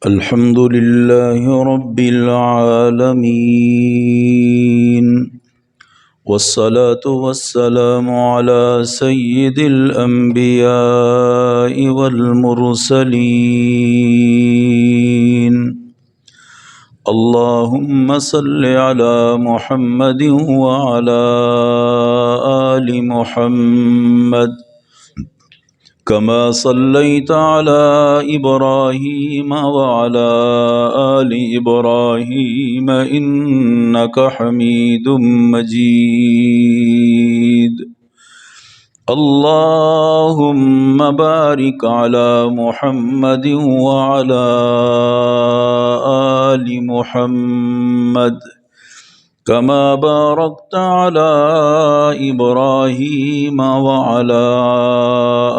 الحمد لله رب العالمين، والصلاة والسلام على سيد الأنبياء والمرسلين. اللهم صل على محمد وعلى آل محمد كما صليت على إبراهيم وعلى آل إبراهيم إنك حميد مجيد. اللهم بارك على محمد وعلى آل محمد كما باركت على إبراهيم وعلى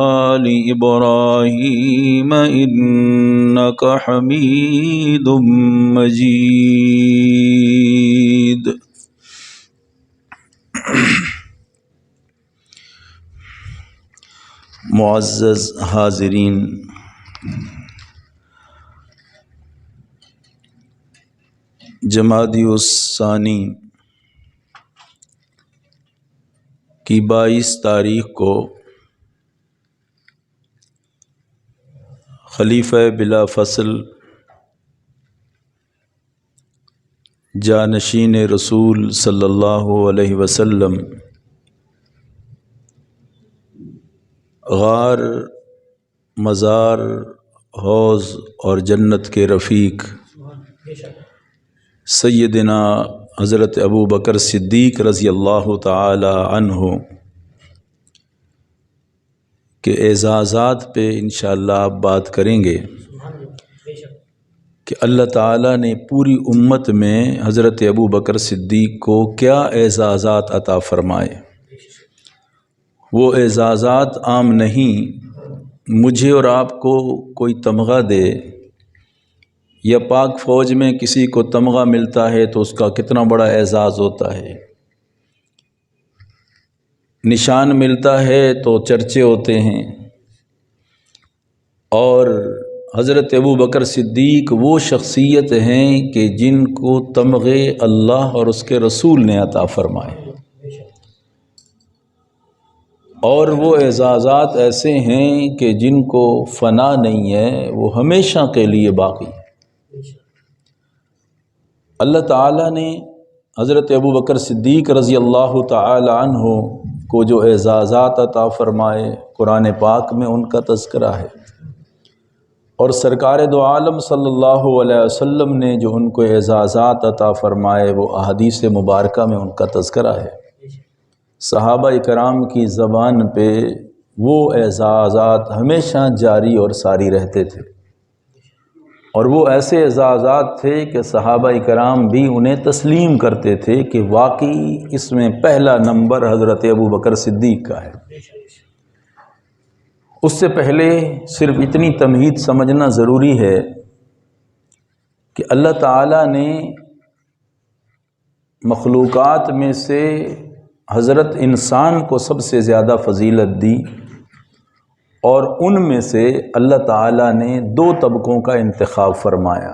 آل إبراهيم إنك حميد مجيد. معزز حاضرین، جمادی الثانی کی 22 تاریخ کو خلیفہ بلا فصل جانشین رسول صلی اللہ علیہ وسلم غار، مزار، حوض اور جنت کے رفیق سیدنا حضرت ابو بکر صدیق رضی اللہ تعالی عنہ کے اعزازات پہ انشاءاللہ آپ بات کریں گے کہ اللہ تعالیٰ نے پوری امت میں حضرت ابو بکر صدیق کو کیا اعزازات عطا فرمائے. وہ اعزازات عام نہیں. مجھے اور آپ کو کوئی تمغہ دے یا پاک فوج میں کسی کو تمغہ ملتا ہے تو اس کا کتنا بڑا اعزاز ہوتا ہے. نشان ملتا ہے تو چرچے ہوتے ہیں. اور حضرت ابو بکر صدیق وہ شخصیت ہیں کہ جن کو تمغے اللہ اور اس کے رسول نے عطا فرمائے، اور وہ اعزازات ایسے ہیں کہ جن کو فنا نہیں ہے، وہ ہمیشہ کے لیے باقی ہے. اللہ تعالیٰ نے حضرت ابو بکر صدیق رضی اللہ تعالی عنہ کو جو اعزازات عطا فرمائے، قرآن پاک میں ان کا تذکرہ ہے، اور سرکار دو عالم صلی اللہ علیہ وسلم نے جو ان کو اعزازات عطا فرمائے وہ احادیث مبارکہ میں ان کا تذکرہ ہے. صحابہ کرام کی زبان پہ وہ اعزازات ہمیشہ جاری اور ساری رہتے تھے، اور وہ ایسے اعزازات تھے کہ صحابہ کرام بھی انہیں تسلیم کرتے تھے کہ واقعی اس میں پہلا نمبر حضرت ابو بکر صدیق کا ہے. اس سے پہلے صرف اتنی تمہید سمجھنا ضروری ہے کہ اللہ تعالیٰ نے مخلوقات میں سے حضرت انسان کو سب سے زیادہ فضیلت دی، اور ان میں سے اللہ تعالیٰ نے 2 طبقوں کا انتخاب فرمایا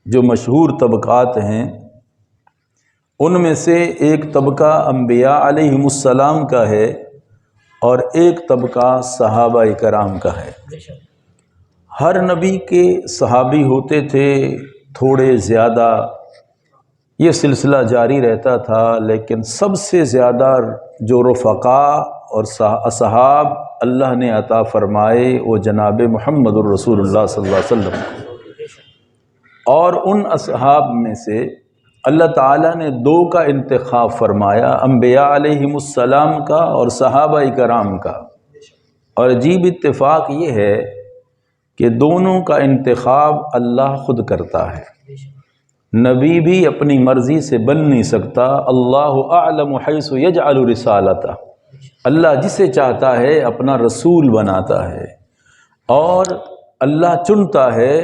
جو مشہور طبقات ہیں. ان میں سے ایک طبقہ انبیاء علیہم السلام کا ہے اور ایک طبقہ صحابہ کرام کا ہے. ہر نبی کے صحابی ہوتے تھے، تھوڑے زیادہ، یہ سلسلہ جاری رہتا تھا، لیکن سب سے زیادہ جو رفقاء اور اصحاب اللہ نے عطا فرمائے وہ جناب محمد الرسول اللہ صلی اللہ علیہ وسلم. اور ان اصحاب میں سے اللہ تعالیٰ نے 2 کا انتخاب فرمایا، انبیاء علیہم السلام کا اور صحابہ کرام کا. اور عجیب اتفاق یہ ہے کہ دونوں کا انتخاب اللہ خود کرتا ہے. نبی بھی اپنی مرضی سے بن نہیں سکتا. اللہ اعلم حیث یجعل رسالتہ، اللہ جسے چاہتا ہے اپنا رسول بناتا ہے، اور اللہ چنتا ہے.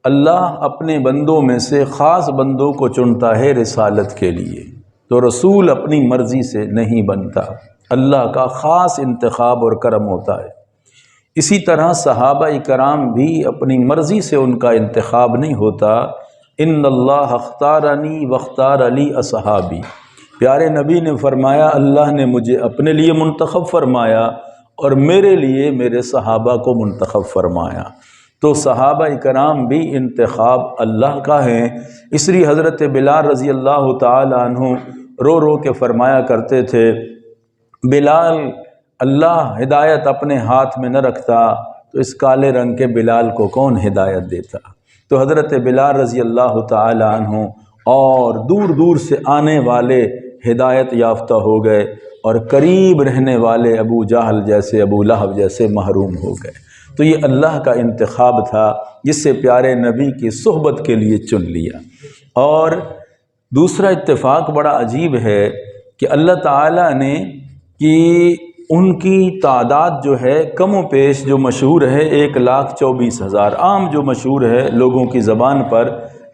اللہ اپنے بندوں میں سے خاص بندوں کو چنتا ہے رسالت کے لیے. تو رسول اپنی مرضی سے نہیں بنتا، اللہ کا خاص انتخاب اور کرم ہوتا ہے. اسی طرح صحابہ کرام بھی اپنی مرضی سے ان کا انتخاب نہیں ہوتا۔ ان اللہ اختارنی واختار لی اصحابی، پیارے نبی نے فرمایا اللہ نے مجھے اپنے لیے منتخب فرمایا اور میرے لیے میرے صحابہ کو منتخب فرمایا۔ تو صحابہ کرام بھی انتخاب اللہ کا ہے۔ اس لیے حضرت بلال رضی اللہ تعالی عنہ رو رو کے فرمایا کرتے تھے، بلال اللہ ہدایت اپنے ہاتھ میں نہ رکھتا تو اس کالے رنگ کے بلال کو کون ہدایت دیتا۔ تو حضرت بلال رضی اللہ تعالی عنہ اور دور دور سے آنے والے ہدایت یافتہ ہو گئے، اور قریب رہنے والے ابو جہل جیسے، ابو لہب جیسے محروم ہو گئے۔ تو یہ اللہ کا انتخاب تھا جس سے پیارے نبی کی صحبت کے لیے چن لیا۔ اور دوسرا اتفاق بڑا عجیب ہے کہ اللہ تعالیٰ نے کہ ان کی تعداد جو ہے کم و بیش جو مشہور ہے 1,24,000، عام جو مشہور ہے لوگوں کی زبان پر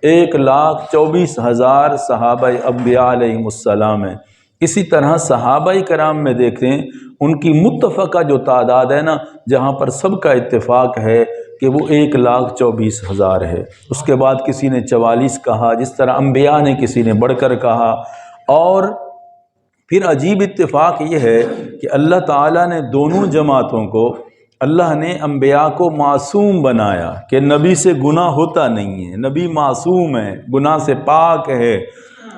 1,24,000 صحابہ انبیاء علیہم السلام ہیں۔ اسی طرح صحابہ کرام میں دیکھیں ان کی متفقہ جو تعداد ہے نا، جہاں پر سب کا اتفاق ہے کہ وہ 1,24,000 ہے۔ اس کے بعد کسی نے 44 کہا، جس طرح انبیاء نے کسی نے بڑھ کر کہا۔ اور پھر عجیب اتفاق یہ ہے کہ اللہ تعالیٰ نے دونوں جماعتوں کو، اللہ نے انبیاء کو معصوم بنایا کہ نبی سے گناہ ہوتا نہیں ہے، نبی معصوم ہے، گناہ سے پاک ہے،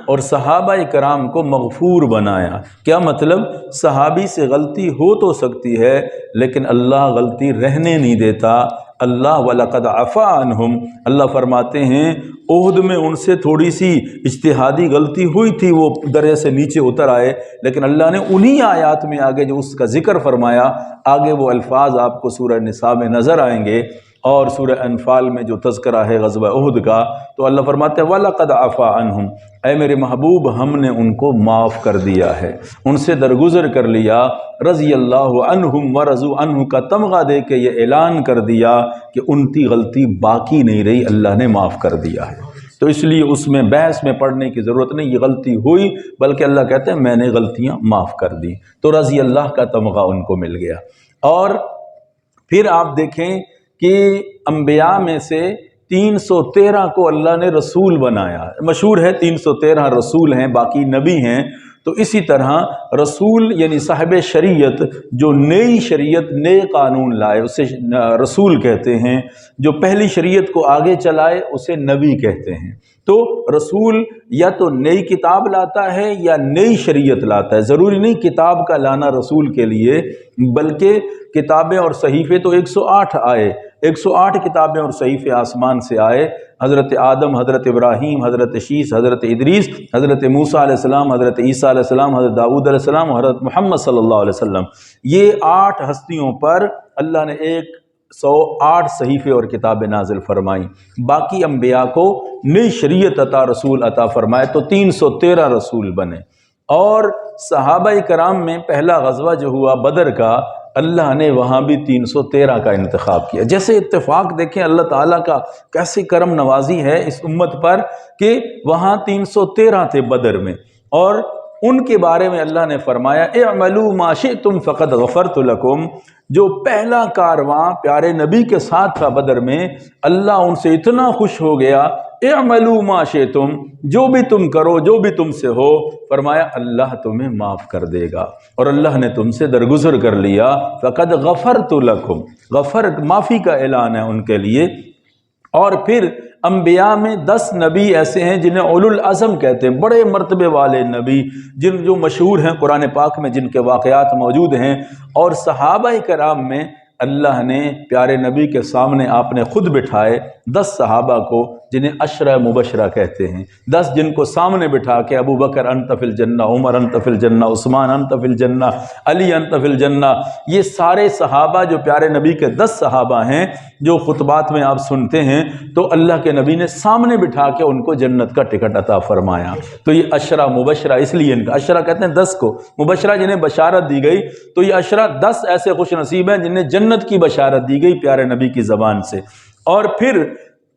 اور صحابہ کرام کو مغفور بنایا۔ کیا مطلب؟ صحابی سے غلطی ہو تو سکتی ہے لیکن اللہ غلطی رہنے نہیں دیتا۔ اللہ وَلَقَدْ عَفَا عَنْهُمْ، اللہ فرماتے ہیں احد میں ان سے تھوڑی سی اجتہادی غلطی ہوئی تھی، وہ درے سے نیچے اتر آئے، لیکن اللہ نے انہی آیات میں آگے جو اس کا ذکر فرمایا، آگے وہ الفاظ آپ کو سورہ نساء میں نظر آئیں گے، اور سورہ انفال میں جو تذکرہ ہے غزوہ احد کا، تو اللہ فرماتے ہیں وَلَقَدْ عَفَا عَنْهُمْ، اے میرے محبوب ہم نے ان کو معاف کر دیا ہے، ان سے درگزر کر لیا۔ رضی اللہ عنہم ورضوا عنہ کا تمغہ دے کے یہ اعلان کر دیا کہ ان کی غلطی باقی نہیں رہی، اللہ نے معاف کر دیا ہے۔ تو اس لیے اس میں بحث میں پڑھنے کی ضرورت نہیں، یہ غلطی ہوئی، بلکہ اللہ کہتے ہیں میں نے غلطیاں معاف کر دی، تو رضی اللہ کا تمغہ ان کو مل گیا۔ اور پھر آپ دیکھیں کہ انبیاء میں سے 313 کو اللہ نے رسول بنایا، مشہور ہے 313 رسول ہیں، باقی نبی ہیں۔ تو اسی طرح رسول یعنی صاحب شریعت، جو نئی شریعت نئے قانون لائے اسے رسول کہتے ہیں، جو پہلی شریعت کو آگے چلائے اسے نبی کہتے ہیں۔ تو رسول یا تو نئی کتاب لاتا ہے یا نئی شریعت لاتا ہے، ضروری نہیں کتاب کا لانا رسول کے لیے، بلکہ کتابیں اور صحیفے تو 108 آئے، 108 کتابیں اور صحیفے آسمان سے آئے، حضرت آدم، حضرت ابراہیم، حضرت شیس، حضرت ادریس، حضرت موسیٰ علیہ السلام، حضرت عیسیٰ علیہ السلام، حضرت داؤد علیہ السلام، حضرت محمد صلی اللہ علیہ وسلم۔ یہ 8 ہستیوں پر اللہ نے 108 صحیفے اور کتابیں نازل فرمائیں۔ باقی انبیاء کو نئی شریعت عطا، رسول عطا فرمائے، تو 313 رسول بنے۔ اور صحابہ کرام میں پہلا غزوہ جو ہوا بدر کا، اللہ نے وہاں بھی 313 کا انتخاب کیا۔ جیسے اتفاق دیکھیں اللہ تعالیٰ کا کیسے کرم نوازی ہے اس امت پر کہ وہاں 313 تھے بدر میں، اور ان کے بارے میں اللہ نے فرمایا اعملوا ما شئتم فقد غفرت لکم۔ جو پہلا کارواں پیارے نبی کے ساتھ تھا بدر میں، اللہ ان سے اتنا خوش ہو گیا، اعملوا ما شئتم، جو بھی تم کرو، جو بھی تم سے ہو، فرمایا اللہ تمہیں معاف کر دے گا، اور اللہ نے تم سے درگزر کر لیا، فقد غفرت لکم، غفر معافی کا اعلان ہے ان کے لیے۔ اور پھر انبیاء میں 10 نبی ایسے ہیں جنہیں اولو العزم کہتے ہیں، بڑے مرتبے والے نبی، جو مشہور ہیں قرآن پاک میں، جن کے واقعات موجود ہیں۔ اور صحابہ کرام میں اللہ نے پیارے نبی کے سامنے آپ نے خود بٹھائے 10 صحابہ کو، جنہیں عشرہ مبشرہ کہتے ہیں، 10 جن کو سامنے بٹھا کے ابو بکر انت فی الجنہ، عمر انت فی الجنہ، عثمان انت فی الجنہ، علی انت فی الجنہ، یہ سارے صحابہ جو پیارے نبی کے 10 صحابہ ہیں، جو خطبات میں آپ سنتے ہیں، تو اللہ کے نبی نے سامنے بٹھا کے ان کو جنت کا ٹکٹ عطا فرمایا۔ تو یہ عشرہ مبشرہ، اس لیے ان کا عشرہ کہتے ہیں 10 کو، مبشرہ جنہیں بشارت دی گئی، تو یہ عشرہ 10 ایسے خوش نصیب ہیں جنہیں جنت کی بشارت دی گئی پیارے نبی کی زبان سے۔ اور پھر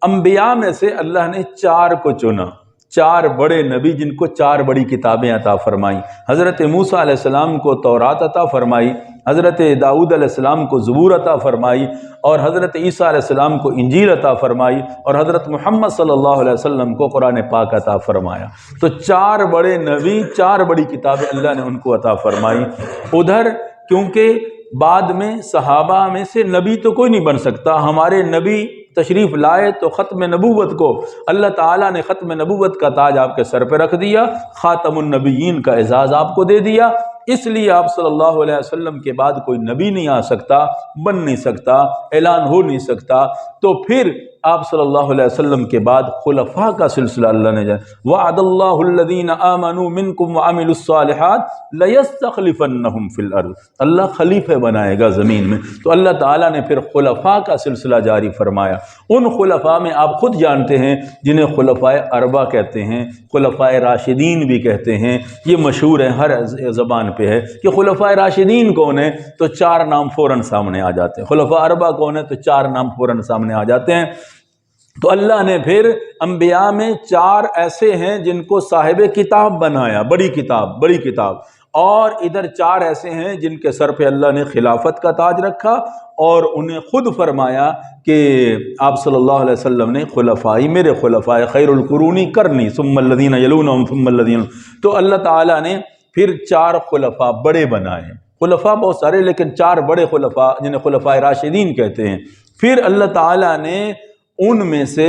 انبیاء میں سے اللہ نے 4 کو چنا، 4 بڑے نبی جن کو 4 بڑی کتابیں عطا فرمائیں۔ حضرت موسیٰ علیہ السلام کو تورات عطا فرمائی، حضرت داؤد علیہ السلام کو زبور عطا فرمائی، اور حضرت عیسیٰ علیہ السلام کو انجیل عطا فرمائی، اور حضرت محمد صلی اللہ علیہ وسلم کو قرآن پاک عطا فرمایا۔ تو 4 بڑے نبی، 4 بڑی کتابیں اللہ نے ان کو عطا فرمائی۔ ادھر کیونکہ بعد میں صحابہ میں سے نبی تو کوئی نہیں بن سکتا، ہمارے نبی تشریف لائے تو ختم نبوت کو اللہ تعالیٰ نے ختم نبوت کا تاج آپ کے سر پہ رکھ دیا، خاتم النبیین کا اعزاز آپ کو دے دیا، اس لیے آپ صلی اللہ علیہ وسلم کے بعد کوئی نبی نہیں آ سکتا، بن نہیں سکتا، اعلان ہو نہیں سکتا۔ تو پھر آپ صلی اللہ علیہ وسلم کے بعد خلفاء کا سلسلہ اللہ نے جائے، وعد اللہ الذین آمنوا منکم وعملوا الصالحات لیستخلفنہم فی الارض، اللہ خلیفہ بنائے گا زمین میں۔ تو اللہ تعالیٰ نے پھر خلفاء کا سلسلہ جاری فرمایا۔ ان خلفاء میں آپ خود جانتے ہیں جنہیں خلفاء اربع کہتے ہیں، خلفاء راشدین بھی کہتے ہیں، یہ مشہور ہے، ہر زبان پہ ہے کہ خلفاء راشدین کون ہیں، تو 4 نام فوراً سامنے آ جاتے ہیں، خلفاء اربع کون ہیں تو 4 نام فوراً سامنے آ جاتے ہیں۔ تو اللہ نے پھر انبیاء میں 4 ایسے ہیں جن کو صاحب کتاب بنایا، بڑی کتاب، اور ادھر 4 ایسے ہیں جن کے سر پہ اللہ نے خلافت کا تاج رکھا، اور انہیں خود فرمایا کہ آپ صلی اللہ علیہ وسلم نے خلفائی، میرے خلفائے خیر القرونی کرنی ثم الذین یلونہم ثم الذین، تو اللہ تعالیٰ نے پھر 4 خلفاء بڑے بنائے، خلفاء بہت سارے لیکن 4 بڑے خلفاء جنہیں خلفاء راشدین کہتے ہیں۔ پھر اللہ تعالیٰ نے ان میں سے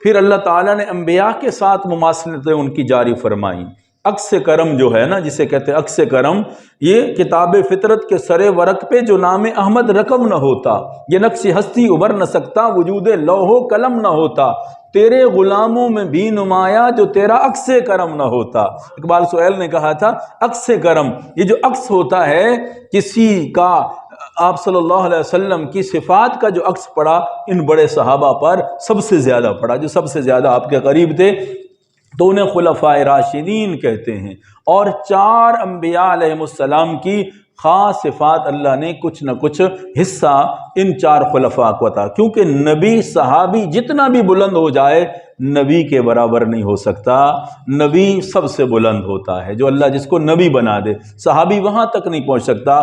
پھر اللہ تعالیٰ نے انبیاء کے ساتھ مماثلتیں ان کی جاری فرمائیں۔ عکس کرم جو ہے نا، جسے کہتے ہیں عکس کرم، یہ کتاب فطرت کے سر ورق پہ جو نام احمد رقم نہ ہوتا، یہ نقش ہستی ابھر نہ سکتا، وجود لوح و قلم نہ ہوتا، تیرے غلاموں میں بھی نمایاں جو تیرا عکس کرم نہ ہوتا۔ اقبال سہیل نے کہا تھا عکس کرم، یہ جو عکس ہوتا ہے کسی کا، آپ صلی اللہ علیہ وسلم کی صفات کا جو عکس پڑا ان بڑے صحابہ پر سب سے زیادہ پڑا، جو سب سے زیادہ آپ کے قریب تھے، تو انہیں خلفاء راشدین کہتے ہیں۔ اور 4 انبیاء علیہ السلام کی خاص صفات اللہ نے کچھ نہ کچھ حصہ ان 4 خلفاء کو عطا، کیونکہ نبی صحابی جتنا بھی بلند ہو جائے نبی کے برابر نہیں ہو سکتا، نبی سب سے بلند ہوتا ہے، جو اللہ جس کو نبی بنا دے، صحابی وہاں تک نہیں پہنچ سکتا،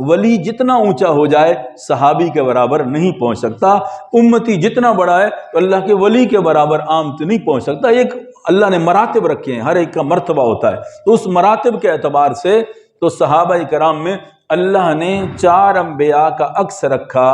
ولی جتنا اونچا ہو جائے صحابی کے برابر نہیں پہنچ سکتا، امتی جتنا بڑا ہے تو اللہ کے ولی کے برابر عام تو نہیں پہنچ سکتا۔ ایک اللہ نے مراتب رکھے ہیں، ہر ایک کا مرتبہ ہوتا ہے، تو اس مراتب کے اعتبار سے تو صحابہ کرام میں اللہ نے 4 انبیاء کا عکس رکھا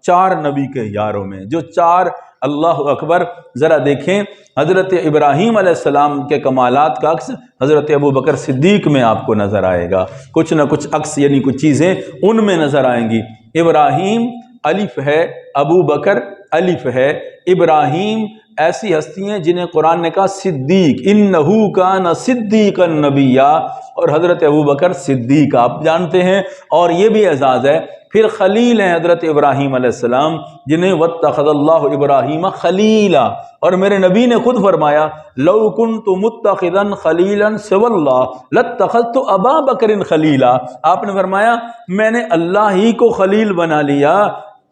4 نبی کے یاروں میں، جو 4 اللہ اکبر۔ ذرا دیکھیں حضرت ابراہیم علیہ السلام کے کمالات کا عکس حضرت ابو بکر صدیق میں آپ کو نظر آئے گا، کچھ نہ کچھ عکس یعنی کچھ چیزیں ان میں نظر آئیں گی۔ ابراہیم الف ہے، ابو بکر الف ہے۔ ابراہیم ایسی ہستی ہیں جنہیں قرآن نے کہا صدیق، انہو کان صدیقا نبیّا، اور حضرت ابو بکر صدیق آپ جانتے ہیں، اور یہ بھی اعزاز ہے۔ پھر خلیل ہیں حضرت ابراہیم علیہ السلام، جنہیں واتخذ اللہ ابراہیم خلیلا، اور میرے نبی نے خود فرمایا لو کنت متخذا خلیلا سوى اللہ لاتخذت ابا بکر خلیلا، آپ نے فرمایا میں نے اللہ ہی کو خلیل بنا لیا،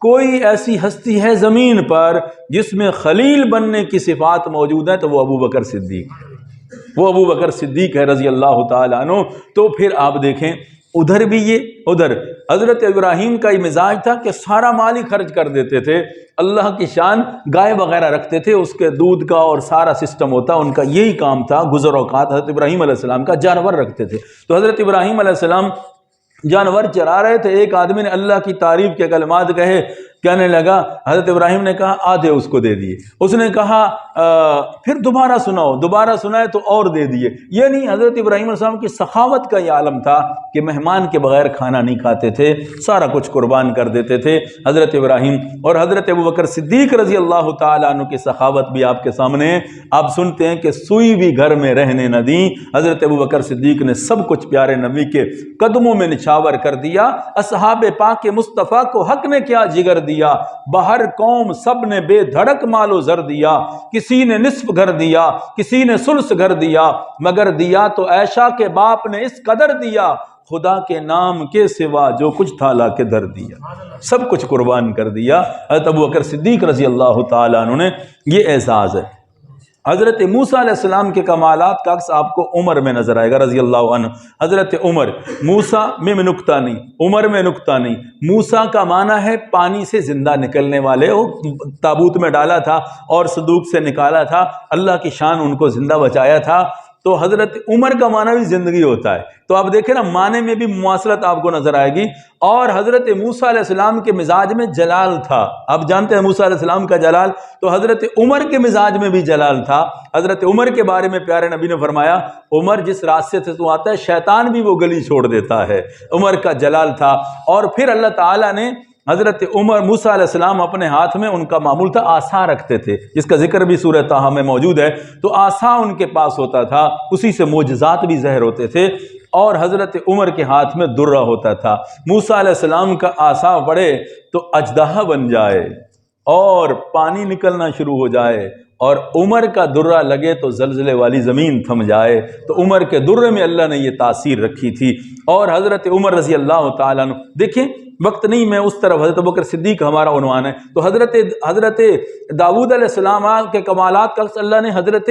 کوئی ایسی ہستی ہے زمین پر جس میں خلیل بننے کی صفات موجود ہیں تو وہ ابو بکر صدیق ہے، وہ ابو بکر صدیق ہے رضی اللہ تعالیٰ عنہ۔ تو پھر آپ دیکھیں ادھر بھی یہ، ادھر حضرت ابراہیم کا یہ مزاج تھا کہ سارا مال ہی خرچ کر دیتے تھے، اللہ کی شان گائے وغیرہ رکھتے تھے، اس کے دودھ کا اور سارا سسٹم ہوتا، ان کا یہی کام تھا گزر اوقات حضرت ابراہیم علیہ السلام کا، جانور رکھتے تھے۔ تو حضرت ابراہیم علیہ السلام جانور چرا رہے تھے، ایک آدمی نے اللہ کی تعریف کے کلمات کہے، کہنے لگا، حضرت ابراہیم نے کہا آدھے اس کو دے دیے، اس نے کہا پھر دوبارہ سناؤ، دوبارہ سنائے تو اور دے دیے۔ یہ نہیں، حضرت ابراہیم علیہ السلام کی سخاوت کا یہ عالم تھا کہ مہمان کے بغیر کھانا نہیں کھاتے تھے، سارا کچھ قربان کر دیتے تھے حضرت ابراہیم۔ اور حضرت ابو بکر صدیق رضی اللہ تعالیٰ عنہ کی سخاوت بھی آپ کے سامنے ہے، آپ سنتے ہیں کہ سوئی بھی گھر میں رہنے نہ دی، حضرت ابو بکر صدیق نے سب کچھ پیارے نبی کے قدموں میں نچھاور کر دیا۔ اصحاب پاک مصطفیٰ کو حق نے کیا جگر دیا، باہر قوم سب نے بے دھڑک مال و زر دیا، کسی نے نصف گھر دیا، کسی نے ثلث گھر دیا، مگر دیا تو عائشہ کے باپ نے اس قدر دیا، خدا کے نام کے سوا جو کچھ تھا لا کے در دیا، سب کچھ قربان کر دیا۔ حضرت ابو بکر صدیق رضی اللہ تعالیٰ عنہ نے، یہ اعزاز ہے۔ حضرت موسیٰ علیہ السلام کے کمالات کا عکس آپ کو عمر میں نظر آئے گا رضی اللہ عنہ۔ حضرت عمر، موسیٰ میں نکتہ نہیں، عمر میں نکتہ نہیں۔ موسیٰ کا معنی ہے پانی سے زندہ نکلنے والے، وہ تابوت میں ڈالا تھا اور صندوق سے نکالا تھا، اللہ کی شان ان کو زندہ بچایا تھا۔ تو حضرت عمر کا معنی بھی زندگی ہوتا ہے، تو آپ دیکھیں نا معنی میں بھی مماثلت آپ کو نظر آئے گی۔ اور حضرت موسیٰ علیہ السلام کے مزاج میں جلال تھا، آپ جانتے ہیں موسیٰ علیہ السلام کا جلال، تو حضرت عمر کے مزاج میں بھی جلال تھا۔ حضرت عمر کے بارے میں پیارے نبی نے فرمایا عمر جس راستے سے تو آتا ہے شیطان بھی وہ گلی چھوڑ دیتا ہے، عمر کا جلال تھا۔ اور پھر اللہ تعالیٰ نے حضرت عمر موسیٰ علیہ السلام اپنے ہاتھ میں ان کا معمول تھا عصا رکھتے تھے، جس کا ذکر بھی سورہ طٰہٰ میں موجود ہے، تو عصا ان کے پاس ہوتا تھا، اسی سے معجزات بھی ظاہر ہوتے تھے۔ اور حضرت عمر کے ہاتھ میں درہ ہوتا تھا، موسیٰ علیہ السلام کا عصا پڑے تو اژدہا بن جائے اور پانی نکلنا شروع ہو جائے، اور عمر کا درہ لگے تو زلزلے والی زمین تھم جائے، تو عمر کے درے میں اللہ نے یہ تاثیر رکھی تھی۔ اور حضرت عمر رضی اللہ تعالیٰ عنہ، دیکھیں وقت نہیں، میں اس طرف، حضرت ابوبکر صدیق ہمارا عنوان ہے، تو حضرت داؤد علیہ السلام کے کمالات کا اللہ نے حضرت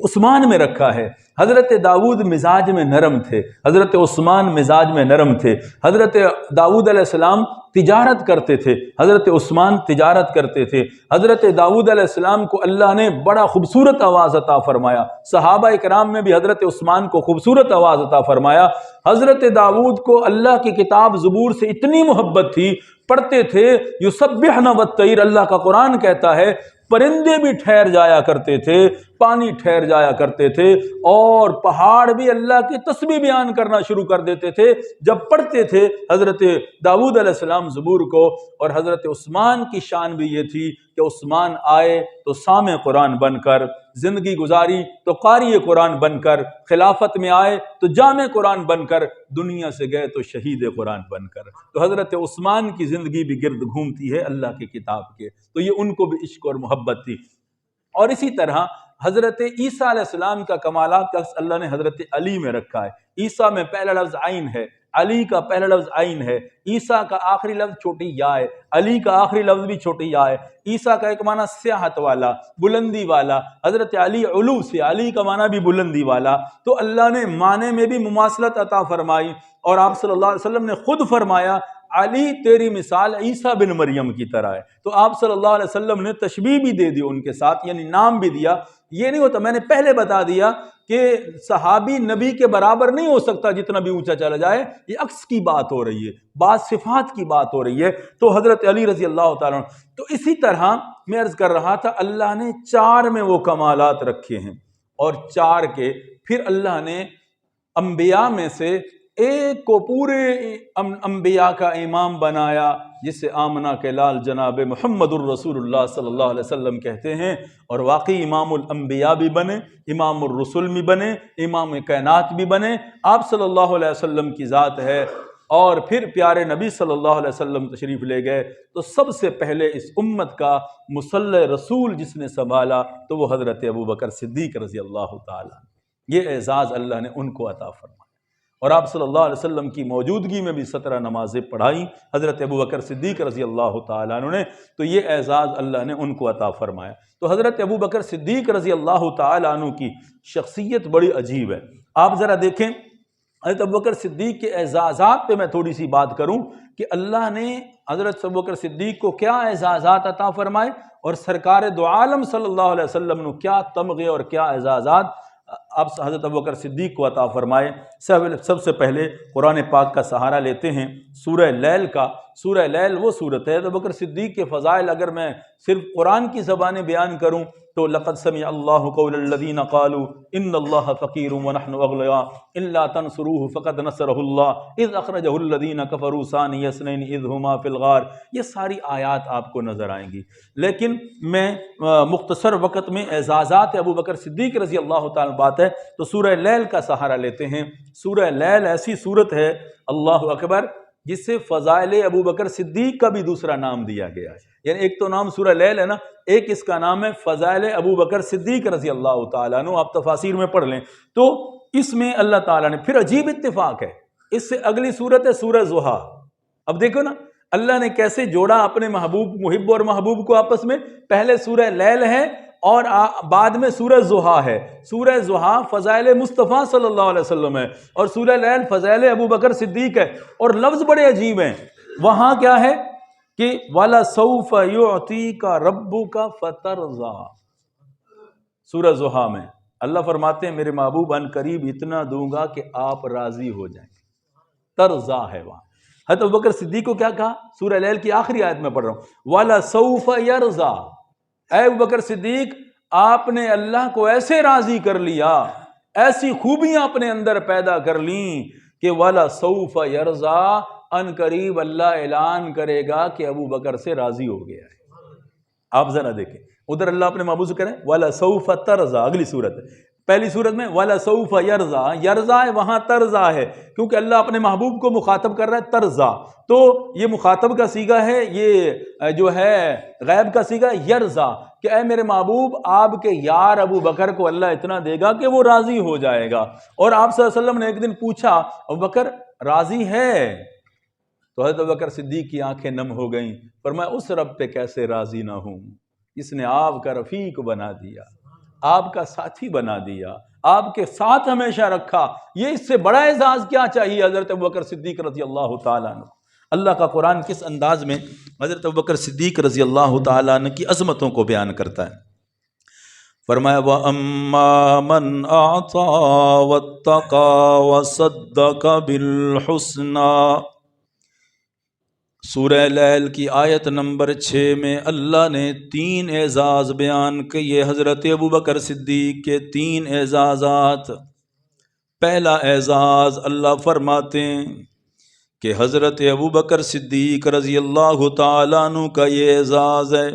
عثمان میں رکھا ہے۔ حضرت داؤد مزاج میں نرم تھے، حضرت عثمان مزاج میں نرم تھے۔ حضرت داؤد علیہ السلام تجارت کرتے تھے، حضرت عثمان تجارت کرتے تھے۔ حضرت داؤد علیہ السلام کو اللہ نے بڑا خوبصورت آواز عطا فرمایا، صحابہ اکرام میں بھی حضرت عثمان کو خوبصورت آواز عطا فرمایا۔ حضرت داؤد کو اللہ کی کتاب زبور سے اتنی محبت تھی، پڑھتے تھے یسبحن والطیر، اللہ کا قرآن کہتا ہے پرندے بھی ٹھہر جایا کرتے تھے، پانی ٹھہر جایا کرتے تھے، اور پہاڑ بھی اللہ کی تسبیح بیان کرنا شروع کر دیتے تھے جب پڑھتے تھے حضرت داؤد علیہ السلام زبور کو۔ اور حضرت عثمان کی شان بھی یہ تھی کہ عثمان آئے تو سامع قرآن بن کر، زندگی گزاری تو قاری قرآن بن کر، خلافت میں آئے تو جامع قرآن بن کر، دنیا سے گئے تو شہید قرآن بن کر۔ تو حضرت عثمان کی زندگی بھی گرد گھومتی ہے اللہ کی کتاب کے، تو یہ ان کو بھی عشق اور محبت تھی۔ اور اسی طرح حضرت عیسیٰ علیہ السلام کا کمالات کا اللہ نے حضرت علی میں رکھا ہے۔ عیسیٰ میں پہلا لفظ عین ہے، علی کا پہلا لفظ عین ہے، عیسیٰ کا آخری لفظ چھوٹی یا ہے، علی کا آخری لفظ بھی چھوٹی یا ہے۔ عیسیٰ کا ایک معنی سیاحت والا، بلندی والا، حضرت علی علو سے، علی کا معنی بھی بلندی والا۔ تو اللہ نے معنی میں بھی مماثلت عطا فرمائی، اور آپ صلی اللہ علیہ وسلم نے خود فرمایا علی تیری مثال عیسیٰ بن مریم کی طرح ہے۔ تو آپ صلی اللہ علیہ وسلم نے تشبیہ بھی دے دی ان کے ساتھ، یعنی نام بھی دیا۔ یہ نہیں ہوتا، میں نے پہلے بتا دیا کہ صحابی نبی کے برابر نہیں ہو سکتا جتنا بھی اونچا چلا جائے، یہ عکس کی بات ہو رہی ہے، بعض صفات کی بات ہو رہی ہے۔ تو حضرت علی رضی اللہ تعالیٰ عنہ، تو اسی طرح میں عرض کر رہا تھا اللہ نے 4 میں وہ کمالات رکھے ہیں، اور 4 کے پھر اللہ نے انبیاء میں سے ایک کو پورے انبیاء کا امام بنایا، جسے آمنہ کے لال جناب محمد الرسول اللہ صلی اللہ علیہ وسلم کہتے ہیں، اور واقعی امام الانبیاء بھی بنے، امام الرسل بھی بنے، امام کائنات بھی بنے، آپ صلی اللہ علیہ وسلم کی ذات ہے۔ اور پھر پیارے نبی صلی اللہ علیہ وسلم تشریف لے گئے، تو سب سے پہلے اس امت کا مصلی رسول جس نے سنبھالا تو وہ حضرت ابوبکر صدیق رضی اللہ تعالیٰ، یہ اعزاز اللہ نے ان کو عطا فرمایا۔ اور آپ صلی اللہ علیہ وسلم کی موجودگی میں بھی 17 نمازیں پڑھائیں حضرت ابوبکر صدیق رضی اللہ تعالیٰ عنہ نے، تو یہ اعزاز اللہ نے ان کو عطا فرمایا۔ تو حضرت ابوبکر صدیق رضی اللہ تعالیٰ عنہ کی شخصیت بڑی عجیب ہے۔ آپ ذرا دیکھیں حضرت ابوبکر صدیق کے اعزازات پہ میں تھوڑی سی بات کروں کہ اللہ نے حضرت ابوبکر صدیق کو کیا اعزازات عطا فرمائے، اور سرکار دو عالم صلی اللہ علیہ وسلم نے کیا تمغے اور کیا اعزازات اب حضرت ابوبکر صدیق کو عطا فرمائے۔ سب سے پہلے قرآن پاک کا سہارا لیتے ہیں، سورہ لیل کا۔ سورہ لیل وہ صورت ہے، ابوبکر صدیق کے فضائل اگر میں صرف قرآن کی زبانیں بیان کروں تو لقد سمع اللہ قول الذین قالوا ان اللہ فقیر ونحن اغنیاء الا تنصروه فقد نصرہ اللہ اذ اخرجہ الذین کفروا ثانی اثنین اذ ہما فی الغار۔ یہ ساری آیات آپ کو نظر آئیں گی، لیکن میں مختصر وقت میں اعزازات ابوبکر صدیق رضی اللہ تعالیٰ بات ہے تو سورہ لیل کا سہارا لیتے ہیں۔ سورہ لیل ایسی صورت ہے، اللہ اکبر، جس سے فضائل ابوبکر صدیق کا بھی دوسرا نام دیا گیا ہے۔ یعنی ایک تو نام سورہ لیل ہے نا، ایک اس کا نام ہے فضائل ابوبکر صدیق رضی اللہ تعالیٰ عنہ، آپ تفاسیر میں پڑھ لیں تو اس میں اللہ تعالیٰ نے پھر عجیب اتفاق ہے، اس سے اگلی صورت ہے سورہ ضحیٰ۔ اب دیکھو نا اللہ نے کیسے جوڑا اپنے محبوب، محب اور محبوب کو آپس میں، پہلے سورہ لیل ہے اور بعد میں سورہ ضحیٰ ہے. سورہ ضحیٰ فضائل مصطفیٰ صلی اللہ علیہ وسلم ہے، اور سورہ لیل فضائل ابو بکر صدیق ہے. اور لفظ بڑے عجیب ہیں. وہاں کیا ہے کہ وَلَسَوْفَ يُعْطِيكَ رَبُّكَ فَتَرْضَىٰ. سورہ ضحیٰ میں اللہ فرماتے ہیں میرے محبوب ان قریب اتنا دوں گا کہ آپ راضی ہو جائیں گے. ترضا ہے وہاں. حضرت ابوبکر صدیق کو کیا کہا؟ سورہ لیل کی آخری آیت میں پڑھ رہا ہوں، وَلَسَوْفَ يَرْضَىٰ. اے ابوبکر صدیق، آپ نے اللہ کو ایسے راضی کر لیا، ایسی خوبیاں اپنے اندر پیدا کر لیں کہ وَلَسَوْفَ يَرْضَىٰ، ان قریب اللہ اعلان کرے گا کہ ابو بکر سے راضی ہو گیا ہے. آپ ذرا دیکھیں ادھر اللہ اپنے محبوب سے کریں وَلَسَوْفَ تَرْضَىٰ. اگلی صورت پہلی صورت میں وَلَسَوْفَ يَرْضَىٰ، یرضا ہے وہاں ترضا ہے، کیونکہ اللہ اپنے محبوب کو مخاطب کر رہا ہے ترضا. تو یہ مخاطب کا صیغہ ہے، یہ جو ہے غیب کا صیغہ یرضا، کہ اے میرے محبوب آپ کے یار ابو بکر کو اللہ اتنا دے گا کہ وہ راضی ہو جائے گا. اور آپ صلی اللہ علیہ وسلم نے ایک دن پوچھا ابو بکر راضی ہے؟ تو حضرت ابو بکر صدیق کی آنکھیں نم ہو گئیں. فرمایا اس رب پہ کیسے راضی نہ ہوں، اس نے آپ کا رفیق بنا دیا، آپ کا ساتھی بنا دیا، آپ کے ساتھ ہمیشہ رکھا. یہ اس سے بڑا اعزاز کیا چاہیے حضرت ابوبکر صدیق رضی اللہ تعالیٰ عنہ. اللہ کا قرآن کس انداز میں حضرت ابوبکر صدیق رضی اللہ تعالیٰ عنہ کی عظمتوں کو بیان کرتا ہے. فرمایا وَأَمَّا مَنْ أَعْطَىٰ وَاتَّقَىٰ وَصَدَّقَ بِالْحُسْنَىٰ. سورہ لیل کی آیت نمبر 6 میں اللہ نے 3 اعزاز بیان کیے حضرت ابوبکر صدیق کے. 3 اعزازات. پہلا اعزاز اللہ فرماتے ہیں کہ حضرت ابوبکر صدیق رضی اللہ تعالیٰ عنہ کا یہ اعزاز ہے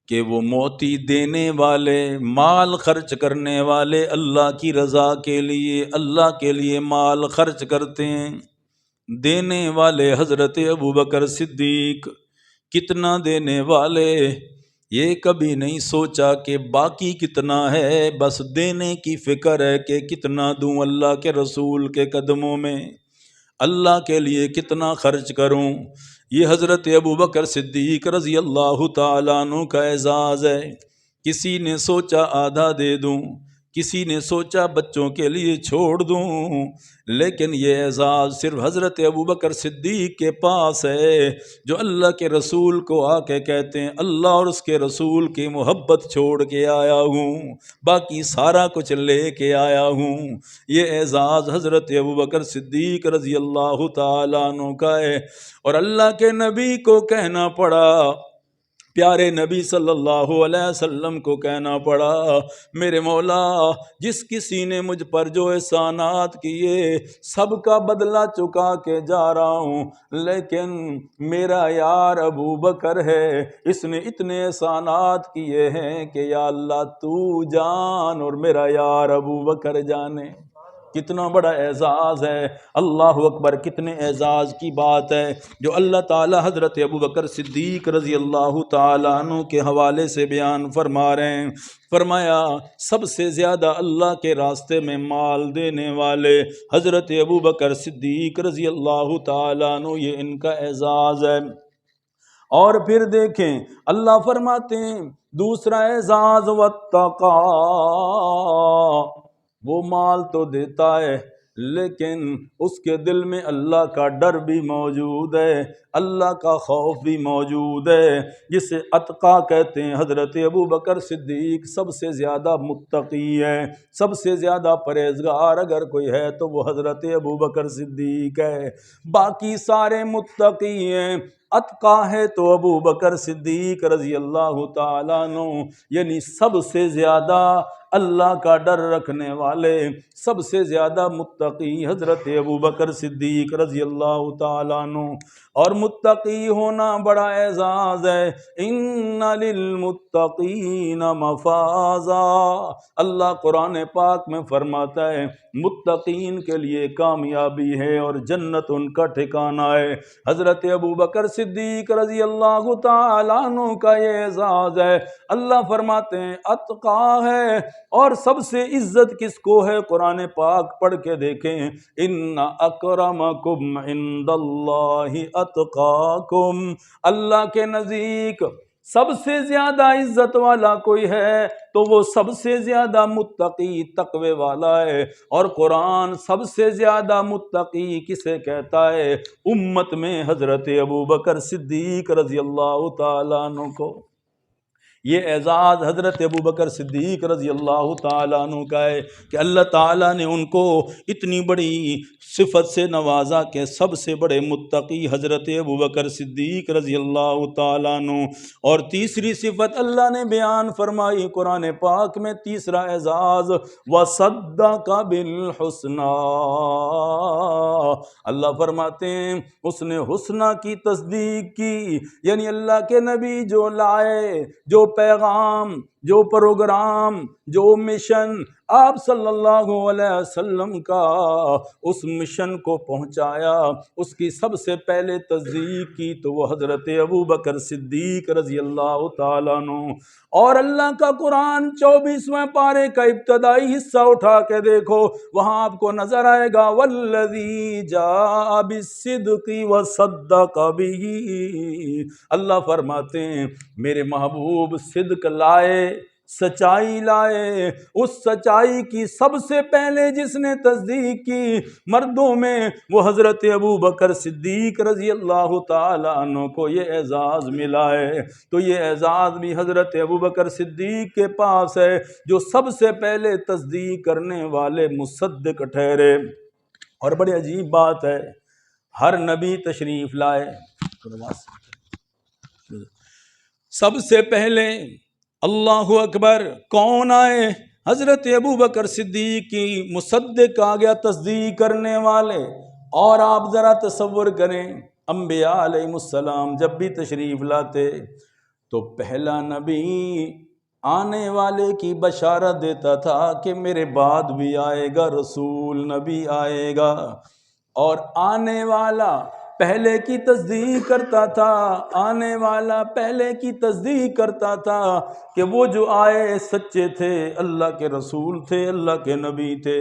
کہ وہ موتی دینے والے، مال خرچ کرنے والے، اللہ کی رضا کے لیے، اللہ کے لیے مال خرچ کرتے ہیں. دینے والے حضرت ابوبکر صدیق کتنا دینے والے، یہ کبھی نہیں سوچا کہ باقی کتنا ہے، بس دینے کی فکر ہے کہ کتنا دوں اللہ کے رسول کے قدموں میں، اللہ کے لیے کتنا خرچ کروں. یہ حضرت ابوبکر صدیق رضی اللہ تعالیٰ عنہ کا اعزاز ہے. کسی نے سوچا آدھا دے دوں، کسی نے سوچا بچوں کے لیے چھوڑ دوں، لیکن یہ اعزاز صرف حضرت ابوبکر صدیق کے پاس ہے، جو اللہ کے رسول کو آ کے کہتے ہیں اللہ اور اس کے رسول کی محبت چھوڑ کے آیا ہوں، باقی سارا کچھ لے کے آیا ہوں. یہ اعزاز حضرت ابوبکر صدیق رضی اللہ تعالیٰ عنہ کا ہے. اور اللہ کے نبی کو کہنا پڑا، پیارے نبی صلی اللہ علیہ وسلم کو کہنا پڑا میرے مولا، جس کسی نے مجھ پر جو احسانات کیے سب کا بدلہ چکا کے جا رہا ہوں، لیکن میرا یار ابو بکر ہے، اس نے اتنے احسانات کیے ہیں کہ یا اللہ تو جان اور میرا یار ابو بکر جانے. کتنا بڑا اعزاز ہے، اللہ اکبر. کتنے اعزاز کی بات ہے جو اللہ تعالی حضرت ابوبکر صدیق رضی اللہ تعالیٰ عنہ کے حوالے سے بیان فرما رہے ہیں. فرمایا سب سے زیادہ اللہ کے راستے میں مال دینے والے حضرت ابوبکر صدیق رضی اللہ تعالیٰ عنہ، یہ ان کا اعزاز ہے. اور پھر دیکھیں اللہ فرماتے ہیں دوسرا اعزاز واتقا، وہ مال تو دیتا ہے لیکن اس کے دل میں اللہ کا ڈر بھی موجود ہے، اللہ کا خوف بھی موجود ہے، جسے اتقا کہتے ہیں. حضرت ابوبکر صدیق سب سے زیادہ متقی ہے، سب سے زیادہ پرہیزگار اگر کوئی ہے تو وہ حضرت ابوبکر صدیق ہے. باقی سارے متقی ہیں، اتقا ہے تو ابوبکر صدیق رضی اللہ تعالیٰ عنہ، یعنی سب سے زیادہ اللہ کا ڈر رکھنے والے، سب سے زیادہ متقی حضرت ابوبکر صدیق رضی اللہ تعالیٰ عنہ. اور متقی ہونا بڑا اعزاز ہے. ان للمتقین مفازا، اللہ قرآن پاک میں فرماتا ہے متقین کے لیے کامیابی ہے اور جنت ان کا ٹھکانہ ہے. حضرت ابوبکر صدیق رضی اللہ تعالیٰ عنہ کا یہ اعزاز ہے. اللہ فرماتے ہیں اتقا ہے. اور سب سے عزت کس کو ہے؟ قرآن پاک پڑھ کے دیکھیں، ان اکرمکم عند اللہ اتقاکم، اللہ کے نزدیک سب سے زیادہ عزت والا کوئی ہے تو وہ سب سے زیادہ متقی تقوی والا ہے۔ اور قرآن سب سے زیادہ متقی کسے کہتا ہے؟ امت میں حضرت ابوبکر صدیق رضی اللہ تعالیٰ عنہ کو۔ یہ اعزاز حضرت ابوبکر صدیق رضی اللہ تعالیٰ عنہ کا ہے کہ اللہ تعالیٰ نے ان کو اتنی بڑی صفت سے نوازا کہ سب سے بڑے متقی حضرت ابوبکر صدیق رضی اللہ تعالیٰ عنہ۔ اور تیسری صفت اللہ نے بیان فرمائی قرآن پاک میں، تیسرا اعزاز، وَصَدَّقَ بِالْحُسْنَى، اللہ فرماتے ہیں اس نے حسنہ کی تصدیق کی، یعنی اللہ کے نبی جو لائے، جو پیغام، جو پروگرام، جو مشن آپ صلی اللہ علیہ وسلم کا، اس مشن کو پہنچایا، اس کی سب سے پہلے تصدیق کی تو وہ حضرت ابوبکر صدیق رضی اللہ تعالیٰ عنہ۔ اور اللہ کا قرآن 24ویں پارے کا ابتدائی حصہ اٹھا کے دیکھو، وہاں آپ کو نظر آئے گا والذی جاء بالصدق وصدق بہ، اللہ فرماتے ہیں میرے محبوب صدق لائے، سچائی لائے، اس سچائی کی سب سے پہلے جس نے تصدیق کی مردوں میں وہ حضرت ابوبکر صدیق رضی اللہ تعالیٰ عنہ کو یہ اعزاز ملا ہے۔ تو یہ اعزاز بھی حضرت ابوبکر صدیق کے پاس ہے جو سب سے پہلے تصدیق کرنے والے مصدق ٹھہرے۔ اور بڑی عجیب بات ہے، ہر نبی تشریف لائے، سب سے پہلے اللہ اکبر کون آئے؟ حضرت ابوبکر صدیق کی مصدق آ گیا، تصدیق کرنے والے۔ اور آپ ذرا تصور کریں، انبیاء علیہ السلام جب بھی تشریف لاتے تو پہلا نبی آنے والے کی بشارت دیتا تھا کہ میرے بعد بھی آئے گا رسول، نبی آئے گا، اور آنے والا پہلے کی تصدیق کرتا تھا، آنے والا پہلے کی تصدیق کرتا تھا کہ وہ جو آئے سچے تھے، اللہ کے رسول تھے، اللہ کے نبی تھے۔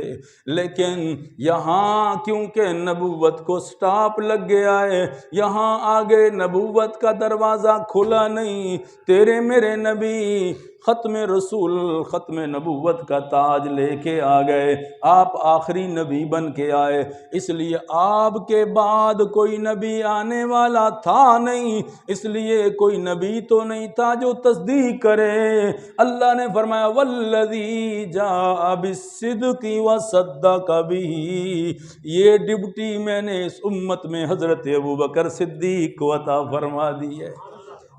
لیکن یہاں کیونکہ نبوت کو سٹاپ لگ گیا ہے، یہاں آگے نبوت کا دروازہ کھلا نہیں، تیرے میرے نبی ختم رسول، ختم نبوت کا تاج لے کے آ گئے، آپ آخری نبی بن کے آئے، اس لیے آپ کے بعد کوئی نبی آنے والا تھا نہیں، اس لیے کوئی نبی تو نہیں تھا جو تصدیق کرے۔ اللہ نے فرمایا والذی جاء بالصدق وصدق بہ، یہ ڈپٹی میں نے اس امت میں حضرت ابوبکر صدیق کو عطا فرما دی ہے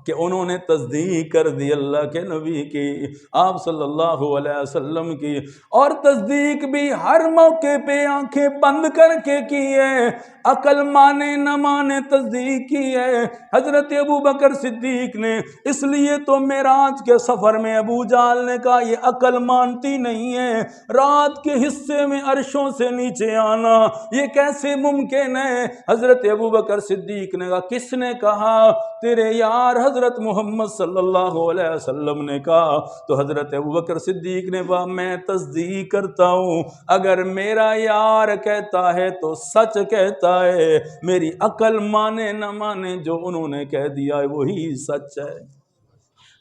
کہ انہوں نے تصدیق کر دی اللہ کے نبی کی، آپ صلی اللہ علیہ وسلم کی، اور تصدیق بھی ہر موقع پہ آنکھیں بند کر کے کی ہے، عقل مانے نہ مانے تصدیق کی ہے حضرت ابوبکر صدیق نے۔ اس لیے تو معراج کے سفر میں ابو جہل نے کہا یہ عقل مانتی نہیں ہے، رات کے حصے میں عرشوں سے نیچے آنا یہ کیسے ممکن ہے؟ حضرت ابوبکر صدیق نے کہا کس نے کہا؟ تیرے یار حضرت محمد صلی اللہ علیہ وسلم نے کہا۔ تو حضرت ابوبکر صدیق نے کہا میں تصدیق کرتا ہوں، اگر میرا یار کہتا ہے تو سچ کہتا ہے، میری عقل مانے نہ مانے جو انہوں نے کہہ دیا ہے وہی سچ ہے۔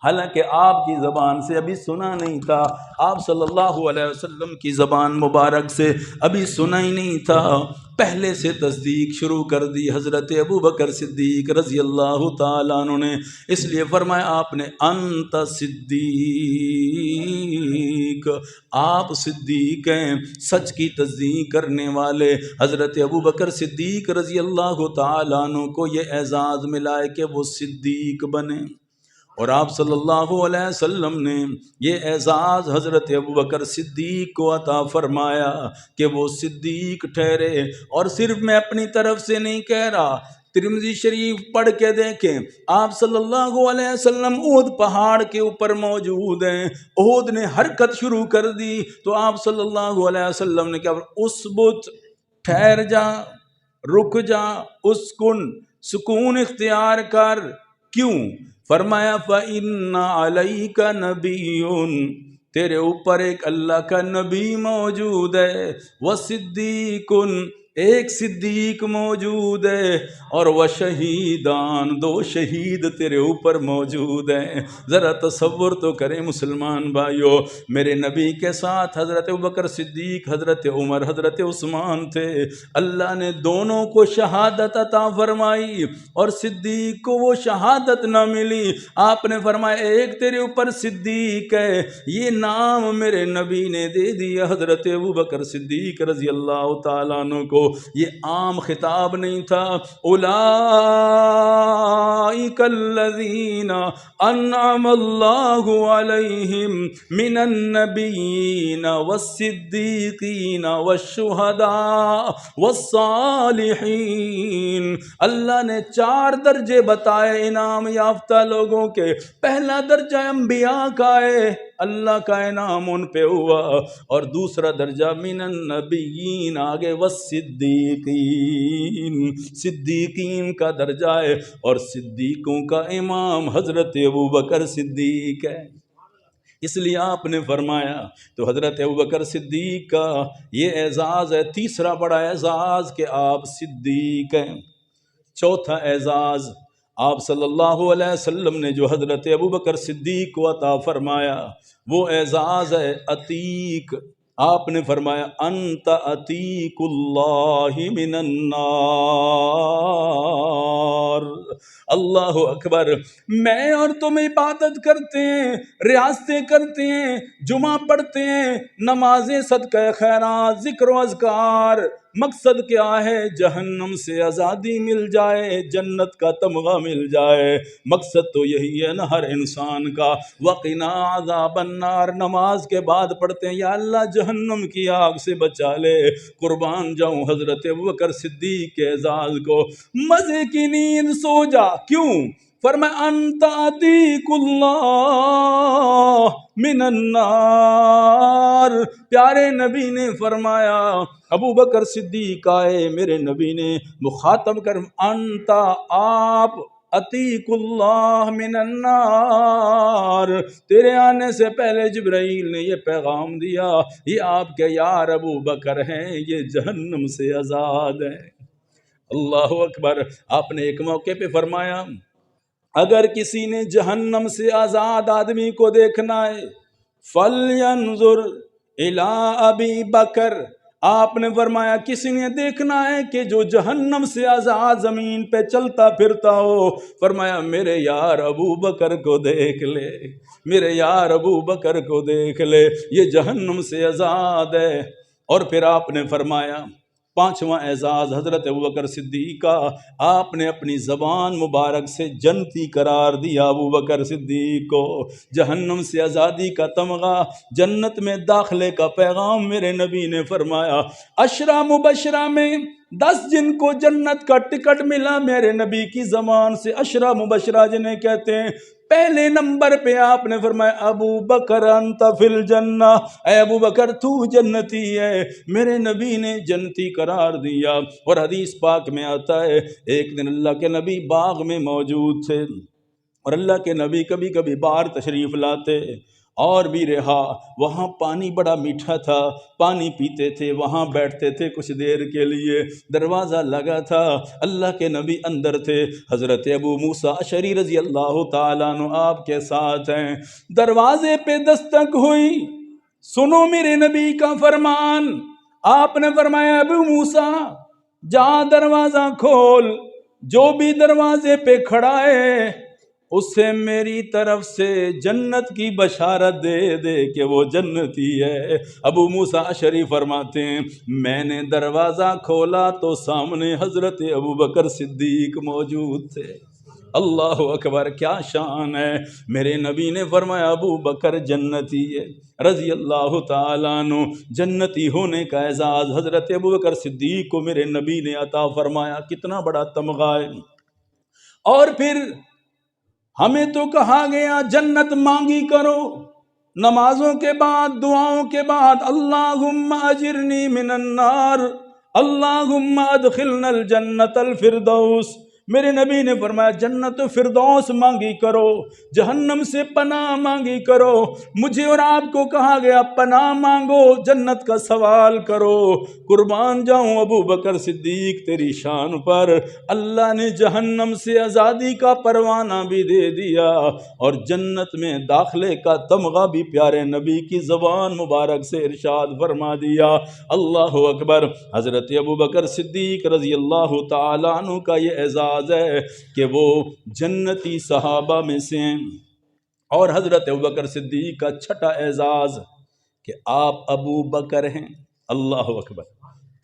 حالانکہ آپ کی زبان سے ابھی سنا نہیں تھا، آپ صلی اللہ علیہ وسلم کی زبان مبارک سے ابھی سنا ہی نہیں تھا، پہلے سے تصدیق شروع کر دی حضرت ابوبکر صدیق رضی اللہ تعالیٰ عنہ نے۔ اس لیے فرمایا آپ نے انت صدیق، آپ صدیق ہیں، سچ کی تصدیق کرنے والے۔ حضرت ابوبکر صدیق رضی اللہ تعالیٰ عنہ کو یہ اعزاز ملا ہے کہ وہ صدیق بنے، اور آپ صلی اللہ علیہ وسلم نے یہ اعزاز حضرت ابوبکر صدیق کو عطا فرمایا کہ وہ صدیق ٹھہرے۔ اور صرف میں اپنی طرف سے نہیں کہہ رہا، ترمذی شریف پڑھ کے دیکھیں، آپ صلی اللہ علیہ وسلم احد پہاڑ کے اوپر موجود ہیں، احد نے حرکت شروع کر دی تو آپ صلی اللہ علیہ وسلم نے کہا اسبت، ٹھہر جا، رک جا، اسکن، سکون اختیار کر۔ کیوں؟ فرمایا فَإِنَّ عَلَيْكَ نَبِيٌّ، تیرے اوپر ایک اللہ کا نبی موجود ہے، وَصِدِّيقٌ، ایک صدیق موجود ہے اور وہ شہیدان، دو شہید تیرے اوپر موجود ہیں۔ ذرا تصور تو کریں مسلمان بھائیو، میرے نبی کے ساتھ حضرت ابوبکر صدیق، حضرت عمر، حضرت عثمان تھے۔ اللہ نے دونوں کو شہادت عطا فرمائی اور صدیق کو وہ شہادت نہ ملی۔ آپ نے فرمایا ایک تیرے اوپر صدیق ہے، یہ نام میرے نبی نے دے دیا حضرت ابوبکر صدیق رضی اللہ تعالیٰ عنہ کو۔ یہ عام خطاب نہیں تھا۔ اولئک الذین انعم اللہ علیہم من النبیین والصدیقین والشہداء والصالحین۔ اللہ نے 4 درجے بتائے انعام یافتہ لوگوں کے۔ پہلا درجہ انبیاء کا ہے، اللہ کا انعام ان پہ ہوا، اور دوسرا درجہ من النبیین آگے والصدیقین، صدیقین کا درجہ ہے، اور صدیقوں کا امام حضرت ابوبکر صدیق ہے۔ اس لیے آپ نے فرمایا تو حضرت ابوبکر صدیق کا یہ اعزاز ہے، تیسرا بڑا اعزاز کہ آپ صدیق ہیں۔ چوتھا اعزاز آپ صلی اللہ علیہ وسلم نے جو حضرت ابوبکر صدیق کو عطا فرمایا وہ اعزاز ہے عتیق۔ آپ نے فرمایا انت عتیق اللہ من النار۔ اللہ اکبر، میں اور تم عبادت کرتے ہیں، ریاستیں کرتے ہیں، جمعہ پڑھتے ہیں، نمازیں، صدقہ خیرات، ذکر و اذکار، مقصد کیا ہے؟ جہنم سے آزادی مل جائے، جنت کا تمغہ مل جائے۔ مقصد تو یہی ہے نا ہر انسان کا۔ وقنا عذاب النار، نماز کے بعد پڑھتے ہیں یا اللہ جہنم کی آگ سے بچا لے۔ قربان جاؤں حضرت ابوبکر صدیق کے اعزاز کو۔ مزے کی نیند سو جا، کیوں؟ فرمایا انت عتیق اللہ من النار۔ پیارے نبی نے فرمایا، ابوبکر صدیق آئے، میرے نبی نے مخاطب کر انت آپ عتیق اللہ من النار، تیرے آنے سے پہلے جبرائیل نے یہ پیغام دیا، یہ آپ کے یار ابوبکر ہیں، یہ جہنم سے آزاد ہیں۔ اللہ اکبر۔ آپ نے ایک موقع پہ فرمایا اگر کسی نے جہنم سے آزاد آدمی کو دیکھنا ہے فَلْيَنْظُرْ إِلَىٰ أَبِي بَكْرٍ، آپ نے فرمایا کسی نے دیکھنا ہے کہ جو جہنم سے آزاد زمین پہ چلتا پھرتا ہو، فرمایا میرے یار ابوبکر کو دیکھ لے، میرے یار ابوبکر کو دیکھ لے، یہ جہنم سے آزاد ہے۔ اور پھر آپ نے فرمایا 5واں اعزاز حضرت ابوبکر صدیق کا، آپ نے اپنی زبان مبارک سے جنتی قرار دیا ابوبکر صدیق کو۔ جہنم سے آزادی کا تمغہ، جنت میں داخلے کا پیغام میرے نبی نے فرمایا۔ 10 مبشرہ میں 10 جن کو جنت کا ٹکٹ ملا میرے نبی کی زبان سے، 10 مبشرہ جنہیں کہتے ہیں، پہلے نمبر پہ آپ نے فرمایا ابو بکر انت فی الجنہ، اے ابو بکر تو جنتی ہے۔ میرے نبی نے جنتی قرار دیا۔ اور حدیث پاک میں آتا ہے ایک دن اللہ کے نبی باغ میں موجود تھے، اور اللہ کے نبی کبھی کبھی باہر تشریف لاتے اور بھی رہا، وہاں پانی بڑا میٹھا تھا، پانی پیتے تھے، وہاں بیٹھتے تھے کچھ دیر کے لیے، دروازہ لگا تھا، اللہ کے نبی اندر تھے، حضرت ابو موسیٰ اشعری رضی اللہ تعالیٰ عنہ آپ کے ساتھ ہیں، دروازے پہ دستک ہوئی، سنو میرے نبی کا فرمان۔ آپ نے فرمایا ابو موسیٰ جا دروازہ کھول، جو بھی دروازے پہ کھڑا ہے اسے میری طرف سے جنت کی بشارت دے دے کہ وہ جنتی ہے۔ ابو موسیٰ اشعری فرماتے ہیں میں نے دروازہ کھولا تو سامنے حضرت ابوبکر صدیق موجود تھے۔ اللہ اکبر، کیا شان ہے! میرے نبی نے فرمایا ابو بکر جنتی ہے رضی اللہ تعالیٰ عنہ۔ جنتی ہونے کا اعزاز حضرت ابوبکر صدیق کو میرے نبی نے عطا فرمایا، کتنا بڑا تمغہ ہے۔ اور پھر ہمیں تو کہا گیا جنت مانگی کرو، نمازوں کے بعد، دعاؤں کے بعد، اللہم اجرنی من النار، اللہم ادخلنا الجنت الفردوس، میرے نبی نے فرمایا جنت فردوس مانگی کرو، جہنم سے پناہ مانگی کرو۔ مجھے اور آپ کو کہا گیا پناہ مانگو، جنت کا سوال کرو۔ قربان جاؤں ابو بکر صدیق تیری شان پر، اللہ نے جہنم سے آزادی کا پروانہ بھی دے دیا اور جنت میں داخلے کا تمغہ بھی پیارے نبی کی زبان مبارک سے ارشاد فرما دیا۔ اللہ اکبر۔ حضرت ابو بکر صدیق رضی اللہ تعالیٰ عنہ کا یہ اعزاز ہے کہ وہ جنتی صحابہ میں سے ہیں۔ اور حضرت ابوبکر صدیق کا چھٹا اعزاز کہ آپ ابو بکر ہیں۔ اللہ اکبر۔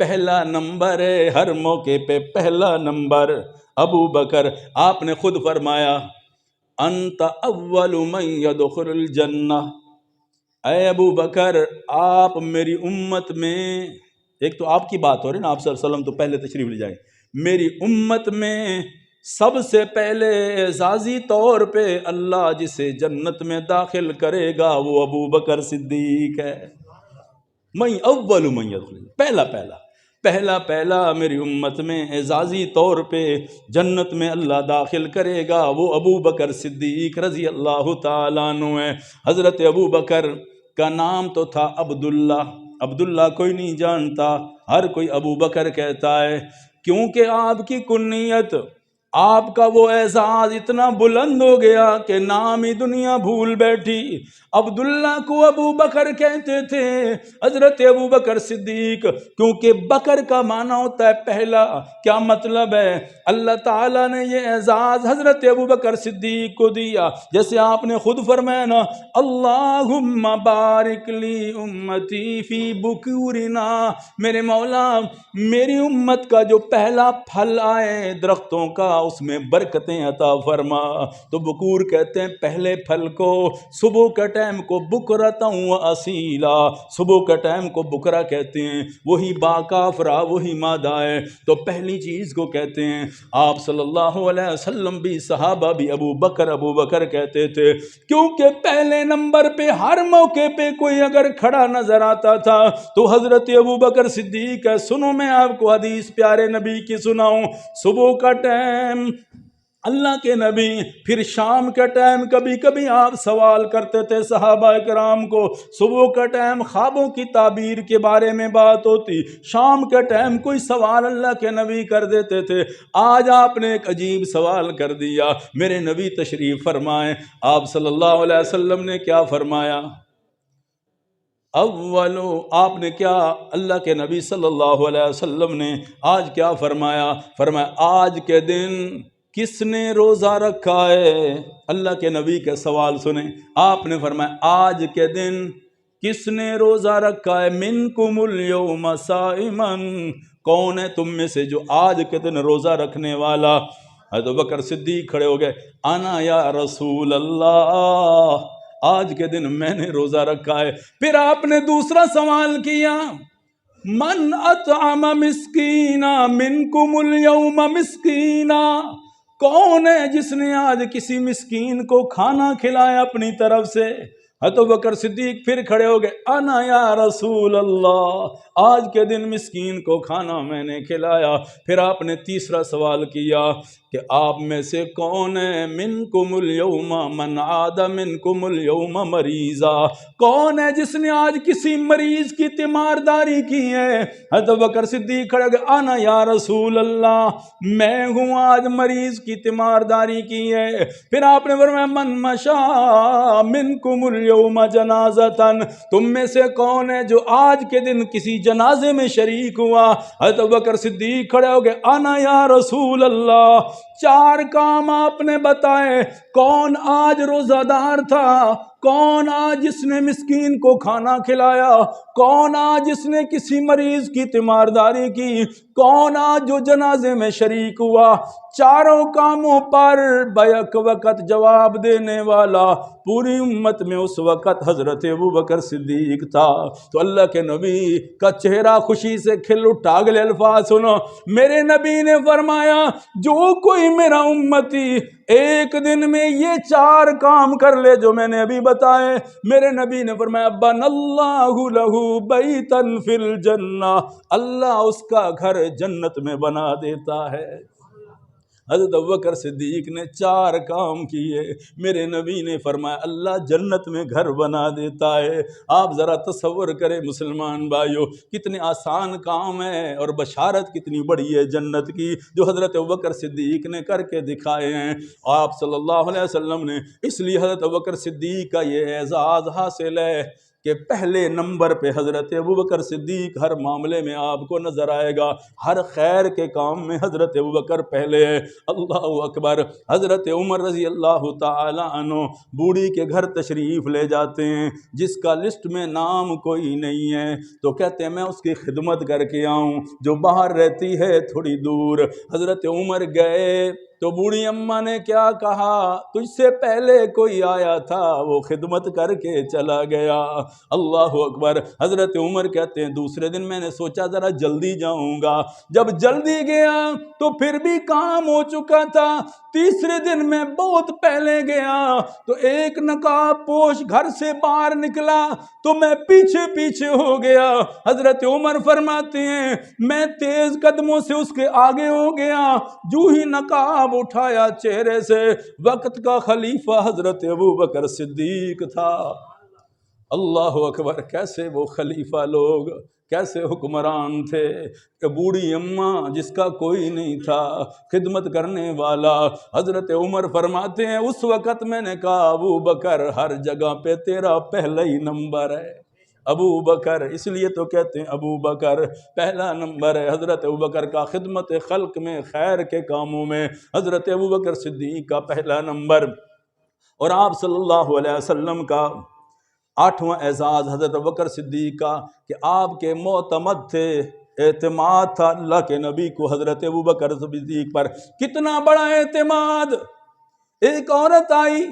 پہلا نمبر ہے، ہر موقع پہ پہلا نمبر ابو بکر۔ آپ نے خود فرمایا انت اول من يدخل الجنہ، اے ابو بکر آپ میری امت میں، ایک تو آپ کی بات ہو رہی نا، آپ صلی اللہ علیہ وسلم تو پہلے تشریف لے جائیں، میری امت میں سب سے پہلے اعزازی طور پہ اللہ جسے جنت میں داخل کرے گا وہ ابو بکر صدیق ہے۔ من اول من يدخل، پہلا میری امت میں اعزازی طور پہ جنت میں اللہ داخل کرے گا وہ ابو بکر صدیق رضی اللہ تعالیٰ عنہ ہے۔ حضرت ابو بکر کا نام تو تھا عبداللہ کوئی نہیں جانتا، ہر کوئی ابو بکر کہتا ہے، کیونکہ آپ کی کنیت، آپ کا وہ اعزاز اتنا بلند ہو گیا کہ نام ہی دنیا بھول بیٹھی۔ عبداللہ کو ابو بکر کہتے تھے، حضرت ابو بکر صدیق، کیونکہ بکر کا معنی ہوتا ہے پہلا۔ کیا مطلب ہے؟ اللہ تعالیٰ نے یہ اعزاز حضرت ابو بکر صدیق کو دیا، جیسے آپ نے خود فرمایا نا، اللہم بارک لی امتی فی بکورنا، میرے مولا میری امت کا جو پہلا پھل آئے درختوں کا اس میں برکتیں عطا فرما۔ تو بکور کہتے ہیں پہلے پھل کو، صبح کا ٹائم کو بکرتا و اصیلا، صبح کا ٹائم کو بکرا کہتے ہیں، وہی باکافرا وہی مادہ ہے، تو پہلی چیز کو کہتے ہیں۔ آپ صلی اللہ علیہ وسلم بھی صحابہ بھی ابو بکر کہتے تھے، کیونکہ پہلے نمبر پہ ہر موقع پہ کوئی اگر کھڑا نظر آتا تھا تو حضرت ابو بکر صدیق ہے۔ سنو میں آپ کو حدیث پیارے نبی کی سناؤں، صبح کا ٹائم اللہ کے نبی، پھر شام کا ٹائم کبھی کبھی آپ سوال کرتے تھے صحابہ کرام کو، صبح کا ٹائم خوابوں کی تعبیر کے بارے میں بات ہوتی، شام کا ٹائم کوئی سوال اللہ کے نبی کر دیتے تھے۔ آج آپ نے ایک عجیب سوال کر دیا، میرے نبی تشریف فرمائیں، آپ صلی اللہ علیہ وسلم نے کیا فرمایا؟ آپ نے کیا، اللہ کے نبی صلی اللہ علیہ وسلم نے آج کیا فرمایا؟ فرمایا آج کے دن کس نے روزہ رکھا ہے؟ اللہ کے نبی کا سوال سنیں، آپ نے فرمایا آج کے دن کس نے روزہ رکھا ہے؟ منکم الیوم صائما، کون ہے تم میں سے جو آج کے دن روزہ رکھنے والا؟ حضرت بکر صدیق کھڑے ہو گئے، انا یا رسول اللہ، آج کے دن میں نے روزہ رکھا ہے۔ پھر آپ نے دوسرا سوال کیا، من اطعم مسکینا منکم الیوم مسکینا، کون ہے جس نے آج کسی مسکین کو کھانا کھلایا اپنی طرف سے؟ حضرت بکر صدیق پھر کھڑے ہو گئے، انا یا رسول اللہ، آج کے دن مسکین کو کھانا میں نے کھلایا۔ پھر آپ نے تیسرا سوال کیا کہ آپ میں سے کون ہے منکم الیوم من عاد منکم الیوم مریضا، کون ہے جس نے آج کسی مریض کی تیمارداری کی ہے؟ حضرت بکر صدیق کھڑے گئے، انا یا رسول اللہ، میں ہوں آج مریض کی تیمارداری کی ہے۔ پھر آپ نے فرمایا من مشا منکم الیوم جنازتن، تم میں سے کون ہے جو آج کے دن کسی جنازے میں شریک ہوا؟ حضرت بکر صدیق کھڑے ہو گئے، انا یا رسول اللہ۔ چار کام آپ نے بتائے، کون آج روزہ دار تھا، کون آج جس نے مسکین کو کھانا کھلایا، کون آج جس نے کسی مریض کی تیمارداری کی، کون آج جو جنازے میں شریک ہوا؟ چاروں کاموں پر بیک وقت جواب دینے والا پوری امت میں اس وقت حضرت ابو بکر صدیق تھا۔ تو اللہ کے نبی کا چہرہ خوشی سے کھل اٹھا، اگلے الفاظ سنو، میرے نبی نے فرمایا جو کوئی میرا امتی ایک دن میں یہ چار کام کر لے جو میں نے ابھی بتائے، میرے نبی نے فرمایا بن اللہ لہو بیتا فی الجنہ، اللہ اس کا گھر جنت میں بنا دیتا ہے۔ حضرت ابوبکر صدیق نے 4 کام کیے۔ میرے نبی نے فرمایا اللہ جنت میں گھر بنا دیتا ہے۔ آپ ذرا تصور کریں مسلمان بھائیوں، کتنے آسان کام ہے اور بشارت کتنی بڑی ہے جنت کی جو حضرت ابوبکر صدیق نے کر کے دکھائے ہیں۔ آپ صلی اللہ علیہ وسلم نے اس لیے حضرت ابوبکر صدیق کا یہ اعزاز حاصل ہے کہ پہلے نمبر پہ حضرت ابوبکر صدیق ہر معاملے میں آپ کو نظر آئے گا، ہر خیر کے کام میں حضرت ابوبکر پہلے ہے۔ اللہ اکبر۔ حضرت عمر رضی اللہ تعالی عنہ بوڑھی کے گھر تشریف لے جاتے ہیں جس کا لسٹ میں نام کوئی نہیں ہے، تو کہتے ہیں میں اس کی خدمت کر کے آؤں جو باہر رہتی ہے تھوڑی دور۔ حضرت عمر گئے تو بوڑھی اماں نے کیا کہا، تجھ سے پہلے کوئی آیا تھا وہ خدمت کر کے چلا گیا۔ اللہ اکبر۔ حضرت عمر کہتے ہیں دوسرے دن میں نے سوچا ذرا جلدی جاؤں گا، جب جلدی گیا تو پھر بھی کام ہو چکا تھا۔ تیسرے دن میں بہت پہلے گیا تو ایک نقاب پوش گھر سے باہر نکلا تو میں پیچھے پیچھے ہو گیا۔ حضرت عمر فرماتے ہیں میں تیز قدموں سے اس کے آگے ہو گیا، جو ہی نقاب اٹھایا چہرے سے وقت کا خلیفہ حضرت ابوبکر صدیق تھا۔ اللہ اکبر۔ کیسے وہ خلیفہ لوگ، کیسے حکمران تھے کہ بوڑھی اماں جس کا کوئی نہیں تھا خدمت کرنے والا۔ حضرت عمر فرماتے ہیں اس وقت میں نے کہا ابو بکر ہر جگہ پہ تیرا پہلا ہی نمبر ہے۔ ابو بکر اس لیے تو کہتے ہیں ابو بکر پہلا نمبر ہے۔ حضرت ابو بکر کا خدمت خلق میں خیر کے کاموں میں حضرت ابو بکر صدیق کا پہلا نمبر۔ اور آپ صلی اللہ علیہ وسلم کا 8واں اعزاز حضرت ابو بکر صدیق کا کہ آپ کے معتمد تھے، اعتماد تھا اللہ کے نبی کو حضرت ابو بکر صدیق پر۔ کتنا بڑا اعتماد۔ ایک عورت آئی،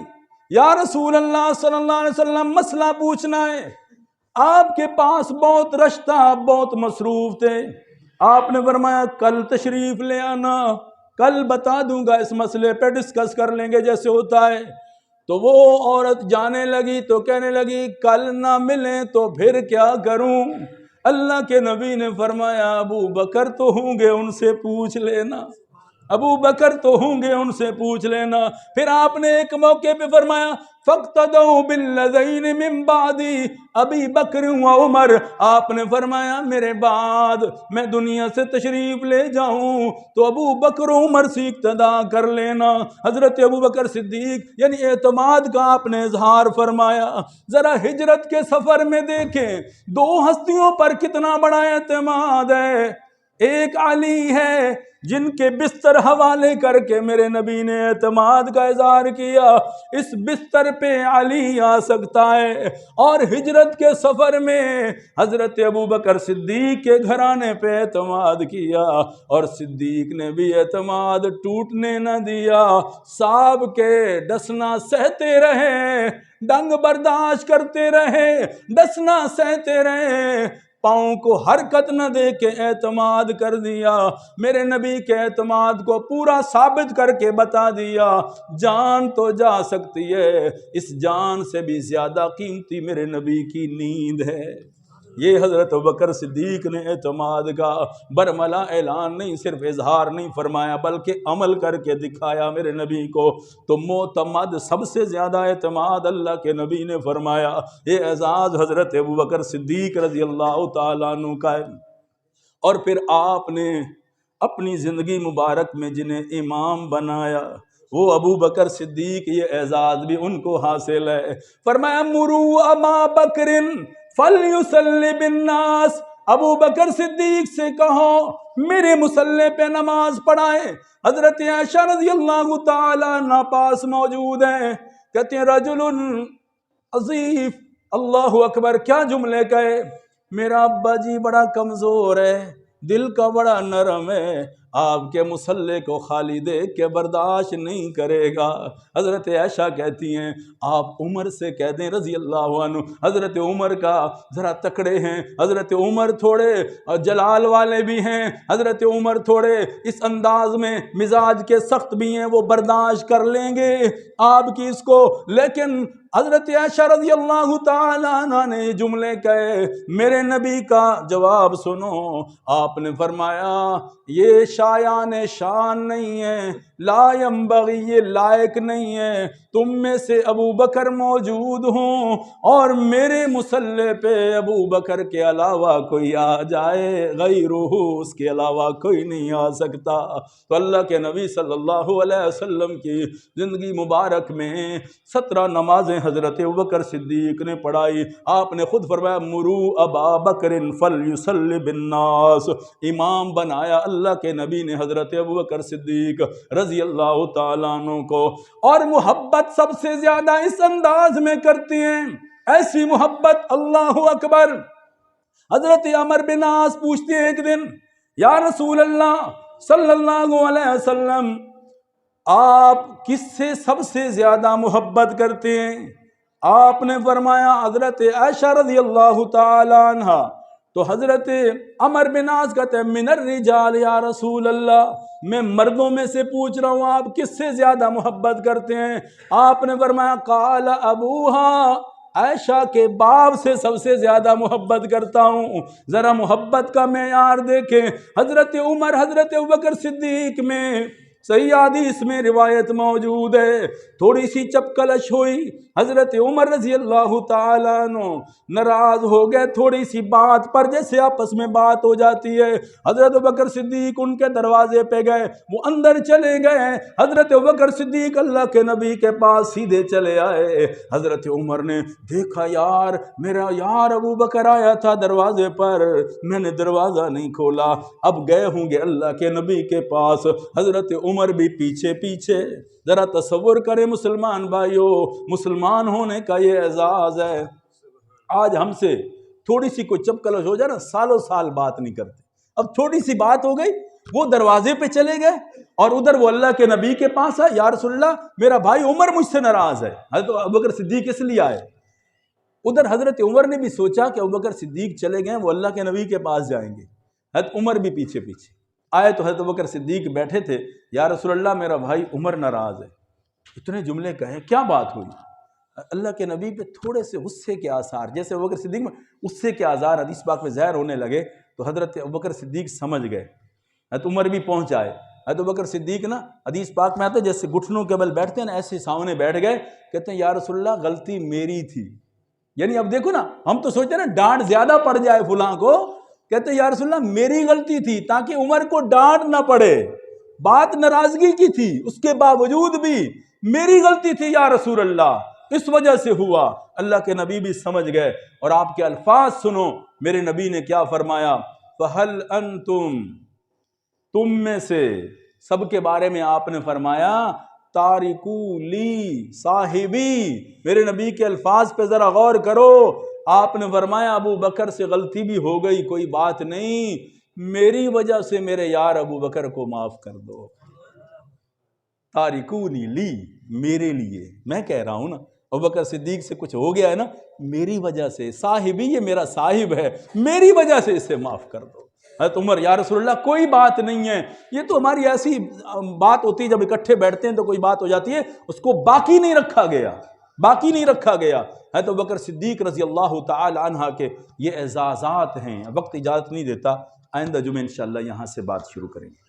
یا رسول اللہ صلی اللہ علیہ وسلم مسئلہ پوچھنا ہے، آپ کے پاس بہت رش تھا، آپ بہت مصروف تھے۔ آپ نے فرمایا کل تشریف لے آنا، کل بتا دوں گا، اس مسئلے پہ ڈسکس کر لیں گے جیسے ہوتا ہے۔ تو وہ عورت جانے لگی تو کہنے لگی کل نہ ملیں تو پھر کیا کروں؟ اللہ کے نبی نے فرمایا ابو بکر تو ہوں گے ان سے پوچھ لینا، ابو بکر تو ہوں گے ان سے پوچھ لینا۔ پھر آپ نے ایک موقع پہ فرمایا فَاقْتَدَوْا بِالَّذَيْنِ مِن بَعْدِي ابی بکر و عمر، آپ نے فرمایا میرے بعد میں دنیا سے تشریف لے جاؤں تو ابو بکر و عمر سے اقتدا کر لینا۔ حضرت ابو بکر صدیق یعنی اعتماد کا آپ نے اظہار فرمایا۔ ذرا ہجرت کے سفر میں دیکھیں 2 ہستیوں پر کتنا بڑا اعتماد ہے۔ ایک علی ہے جن کے بستر حوالے کر کے میرے نبی نے اعتماد کا اظہار کیا، اس بستر پہ علی آ سکتا ہے۔ اور ہجرت کے سفر میں حضرت ابو بکر صدیق کے گھرانے پہ اعتماد کیا، اور صدیق نے بھی اعتماد ٹوٹنے نہ دیا۔ صاحب کے ڈسنا سہتے رہے، ڈنگ برداشت کرتے رہے، ڈسنا سہتے رہے، پاؤں کو حرکت نہ دے کے اعتماد کر دیا۔ میرے نبی کے اعتماد کو پورا ثابت کر کے بتا دیا۔ جان تو جا سکتی ہے، اس جان سے بھی زیادہ قیمتی میرے نبی کی نیند ہے۔ یہ حضرت ابوبکر صدیق نے اعتماد کا برملا اعلان نہیں، صرف اظہار نہیں فرمایا بلکہ عمل کر کے دکھایا میرے نبی کو۔ تو معتمد سب سے زیادہ اعتماد اللہ کے نبی نے فرمایا۔ یہ اعزاز حضرت ابوبکر صدیق رضی اللہ تعالیٰ عنہ کا ہے۔ اور پھر آپ نے اپنی زندگی مبارک میں جنہیں امام بنایا وہ ابو بکر صدیق، یہ اعزاز بھی ان کو حاصل ہے۔ فرمایا مروا ابا بکر فلیصلی بالناس، ابو بکر صدیق سے کہو میرے مصلی پہ نماز پڑھائے۔ حضرت عائشہ رضی اللہ تعالیٰ عنہ پاس موجود ہیں، کہتے ہیں رجل عظیف، اللہ اکبر، کیا جملے کہے، میرا ابا جی بڑا کمزور ہے، دل کا بڑا نرم ہے، آپ کے مصلی کو خالی دیکھ کے برداشت نہیں کرے گا۔ حضرت عائشہ کہتی ہیں آپ عمر سے کہہ دیں رضی اللہ عنہ، حضرت عمر کا ذرا تکڑے ہیں، حضرت عمر تھوڑے جلال والے بھی ہیں، حضرت عمر تھوڑے اس انداز میں مزاج کے سخت بھی ہیں، وہ برداشت کر لیں گے آپ کی اس کو، لیکن حضرت عائشہ رضی اللہ تعالی عنہ نے جملے کہے، میرے نبی کا جواب سنو، آپ نے فرمایا یہ شایان شان نہیں ہے، لا ینبغی، یہ لائق نہیں ہے تم میں سے ابو بکر موجود ہوں اور میرے مصلی پہ ابو بکر کے علاوہ کوئی آ جائے، غیرہ، اس کے علاوہ کوئی نہیں آ سکتا۔ تو اللہ کے نبی صلی اللہ علیہ وسلم کی زندگی مبارک میں 17 نمازیں حضرت ابوبکر صدیق نے پڑھائی۔ آپ نے خود فرمایا مرو ابا بکر فلیصلی بالناس، امام بنایا اللہ کے نبی نے حضرت ابوبکر صدیق رضی اللہ تعالیٰ عنہ کو، اور محبت سب سے زیادہ اس انداز میں کرتے ہیں، ایسی محبت، اللہ اکبر۔ حضرت عمر بن عاص پوچھتے ہیں ایک دن، یا رسول اللہ صلی اللہ علیہ وسلم، آپ کس سے سب سے زیادہ محبت کرتے ہیں؟ آپ نے فرمایا حضرت عائشہ رضی اللہ تعالی عنہ۔ تو حضرت عمر بن عاص کہتے ہیں من الرجال یا رسول اللہ، میں مردوں میں سے پوچھ رہا ہوں آپ کس سے زیادہ محبت کرتے ہیں؟ آپ نے فرمایا قال ابوہا، عائشہ کے باپ سے سب سے زیادہ محبت کرتا ہوں۔ ذرا محبت کا معیار دیکھیں، حضرت عمر حضرت ابوبکر صدیق میں صحیح حدیث میں روایت موجود ہے، تھوڑی سی چپکلش ہوئی، حضرت عمر رضی اللہ تعالیٰ عنہ ناراض ہو گئے تھوڑی سی بات پر، جیسے آپس میں بات ہو جاتی ہے۔ حضرت ابوبکر صدیق ان کے دروازے پہ گئے، وہ اندر چلے گئے، حضرت ابوبکر صدیق اللہ کے نبی کے پاس سیدھے چلے آئے۔ حضرت عمر نے دیکھا یار میرا یار ابوبکر آیا تھا دروازے پر، میں نے دروازہ نہیں کھولا، اب گئے ہوں گے اللہ کے نبی کے پاس۔ حضرت عمر بھی پیچھے پیچھے۔ ذرا تصور کریں مسلمان بھائیو، مسلمان ہونے کا یہ اعزاز ہے۔ آج ہم سے تھوڑی سی کوئی چپکلش ہو جائے نا، سالوں سال بات نہیں کرتے، اب تھوڑی سی بات ہو گئی، وہ دروازے پہ چلے گئے اور ادھر وہ اللہ کے نبی کے پاس ہے، یا رسول اللہ میرا بھائی عمر مجھ سے ناراض ہے۔ حضرت ابوبکر صدیق اس لیے آئے، ادھر حضرت عمر نے بھی سوچا کہ ابوبکر صدیق چلے گئے، وہ اللہ کے نبی کے پاس جائیں گے، حضرت عمر بھی پیچھے پیچھے آئے۔ تو حضرت ابوبکر صدیق بیٹھے تھے، یا رسول اللہ میرا بھائی عمر ناراض ہے۔ اتنے جملے کہے، کیا بات ہوئی؟ اللہ کے نبی پہ تھوڑے سے غصے کے آثار، جیسے ابوبکر صدیق میں غصے کے آثار حدیث پاک میں ظاہر ہونے لگے، تو حضرت ابوبکر صدیق سمجھ گئے، حضرت عمر بھی پہنچ آئے۔ حضرت ابوبکر صدیق نا حدیث پاک میں آتا ہے جیسے گھٹنوں کے بل بیٹھتے ہیں نا، ایسے سامنے بیٹھ گئے، کہتے ہیں یا رسول اللہ غلطی میری تھی۔ یعنی اب دیکھو نا، ہم تو سوچتے ہیں نا ڈانٹ زیادہ پڑ جائے فلاں کو، کہتے ہیں یا رسول اللہ میری غلطی تھی، تاکہ عمر کو ڈانٹ نہ پڑے، بات ناراضگی کی تھی، اس کے باوجود بھی میری غلطی تھی یا رسول اللہ، اس وجہ سے ہوا۔ اللہ کے نبی بھی سمجھ گئے، اور آپ کے الفاظ سنو، میرے نبی نے کیا فرمایا، فَهَلْ أَنْتُمْ، تم میں سے، سب کے بارے میں آپ نے فرمایا تارکو لی صاحبی۔ میرے نبی کے الفاظ پہ ذرا غور کرو، آپ نے فرمایا ابو بکر سے غلطی بھی ہو گئی کوئی بات نہیں، میری وجہ سے میرے یار ابو بکر کو معاف کر دو۔ تارکونی لی، میرے لیے، میں کہہ رہا ہوں نا ابو بکر صدیق سے کچھ ہو گیا ہے نا، میری وجہ سے، صاحبی یہ میرا صاحب ہے، میری وجہ سے اسے معاف کر دو۔ حضرت عمر یا رسول اللہ کوئی بات نہیں ہے، یہ تو ہماری ایسی بات ہوتی ہے جب اکٹھے بیٹھتے ہیں تو کوئی بات ہو جاتی ہے، اس کو باقی نہیں رکھا گیا، باقی نہیں رکھا گیا۔ حضرت ابوبکر صدیق رضی اللہ تعالی عنہ کے یہ اعزازات ہیں۔ وقت اجازت نہیں دیتا، آئندہ جمعہ انشاءاللہ یہاں سے بات شروع کریں گے۔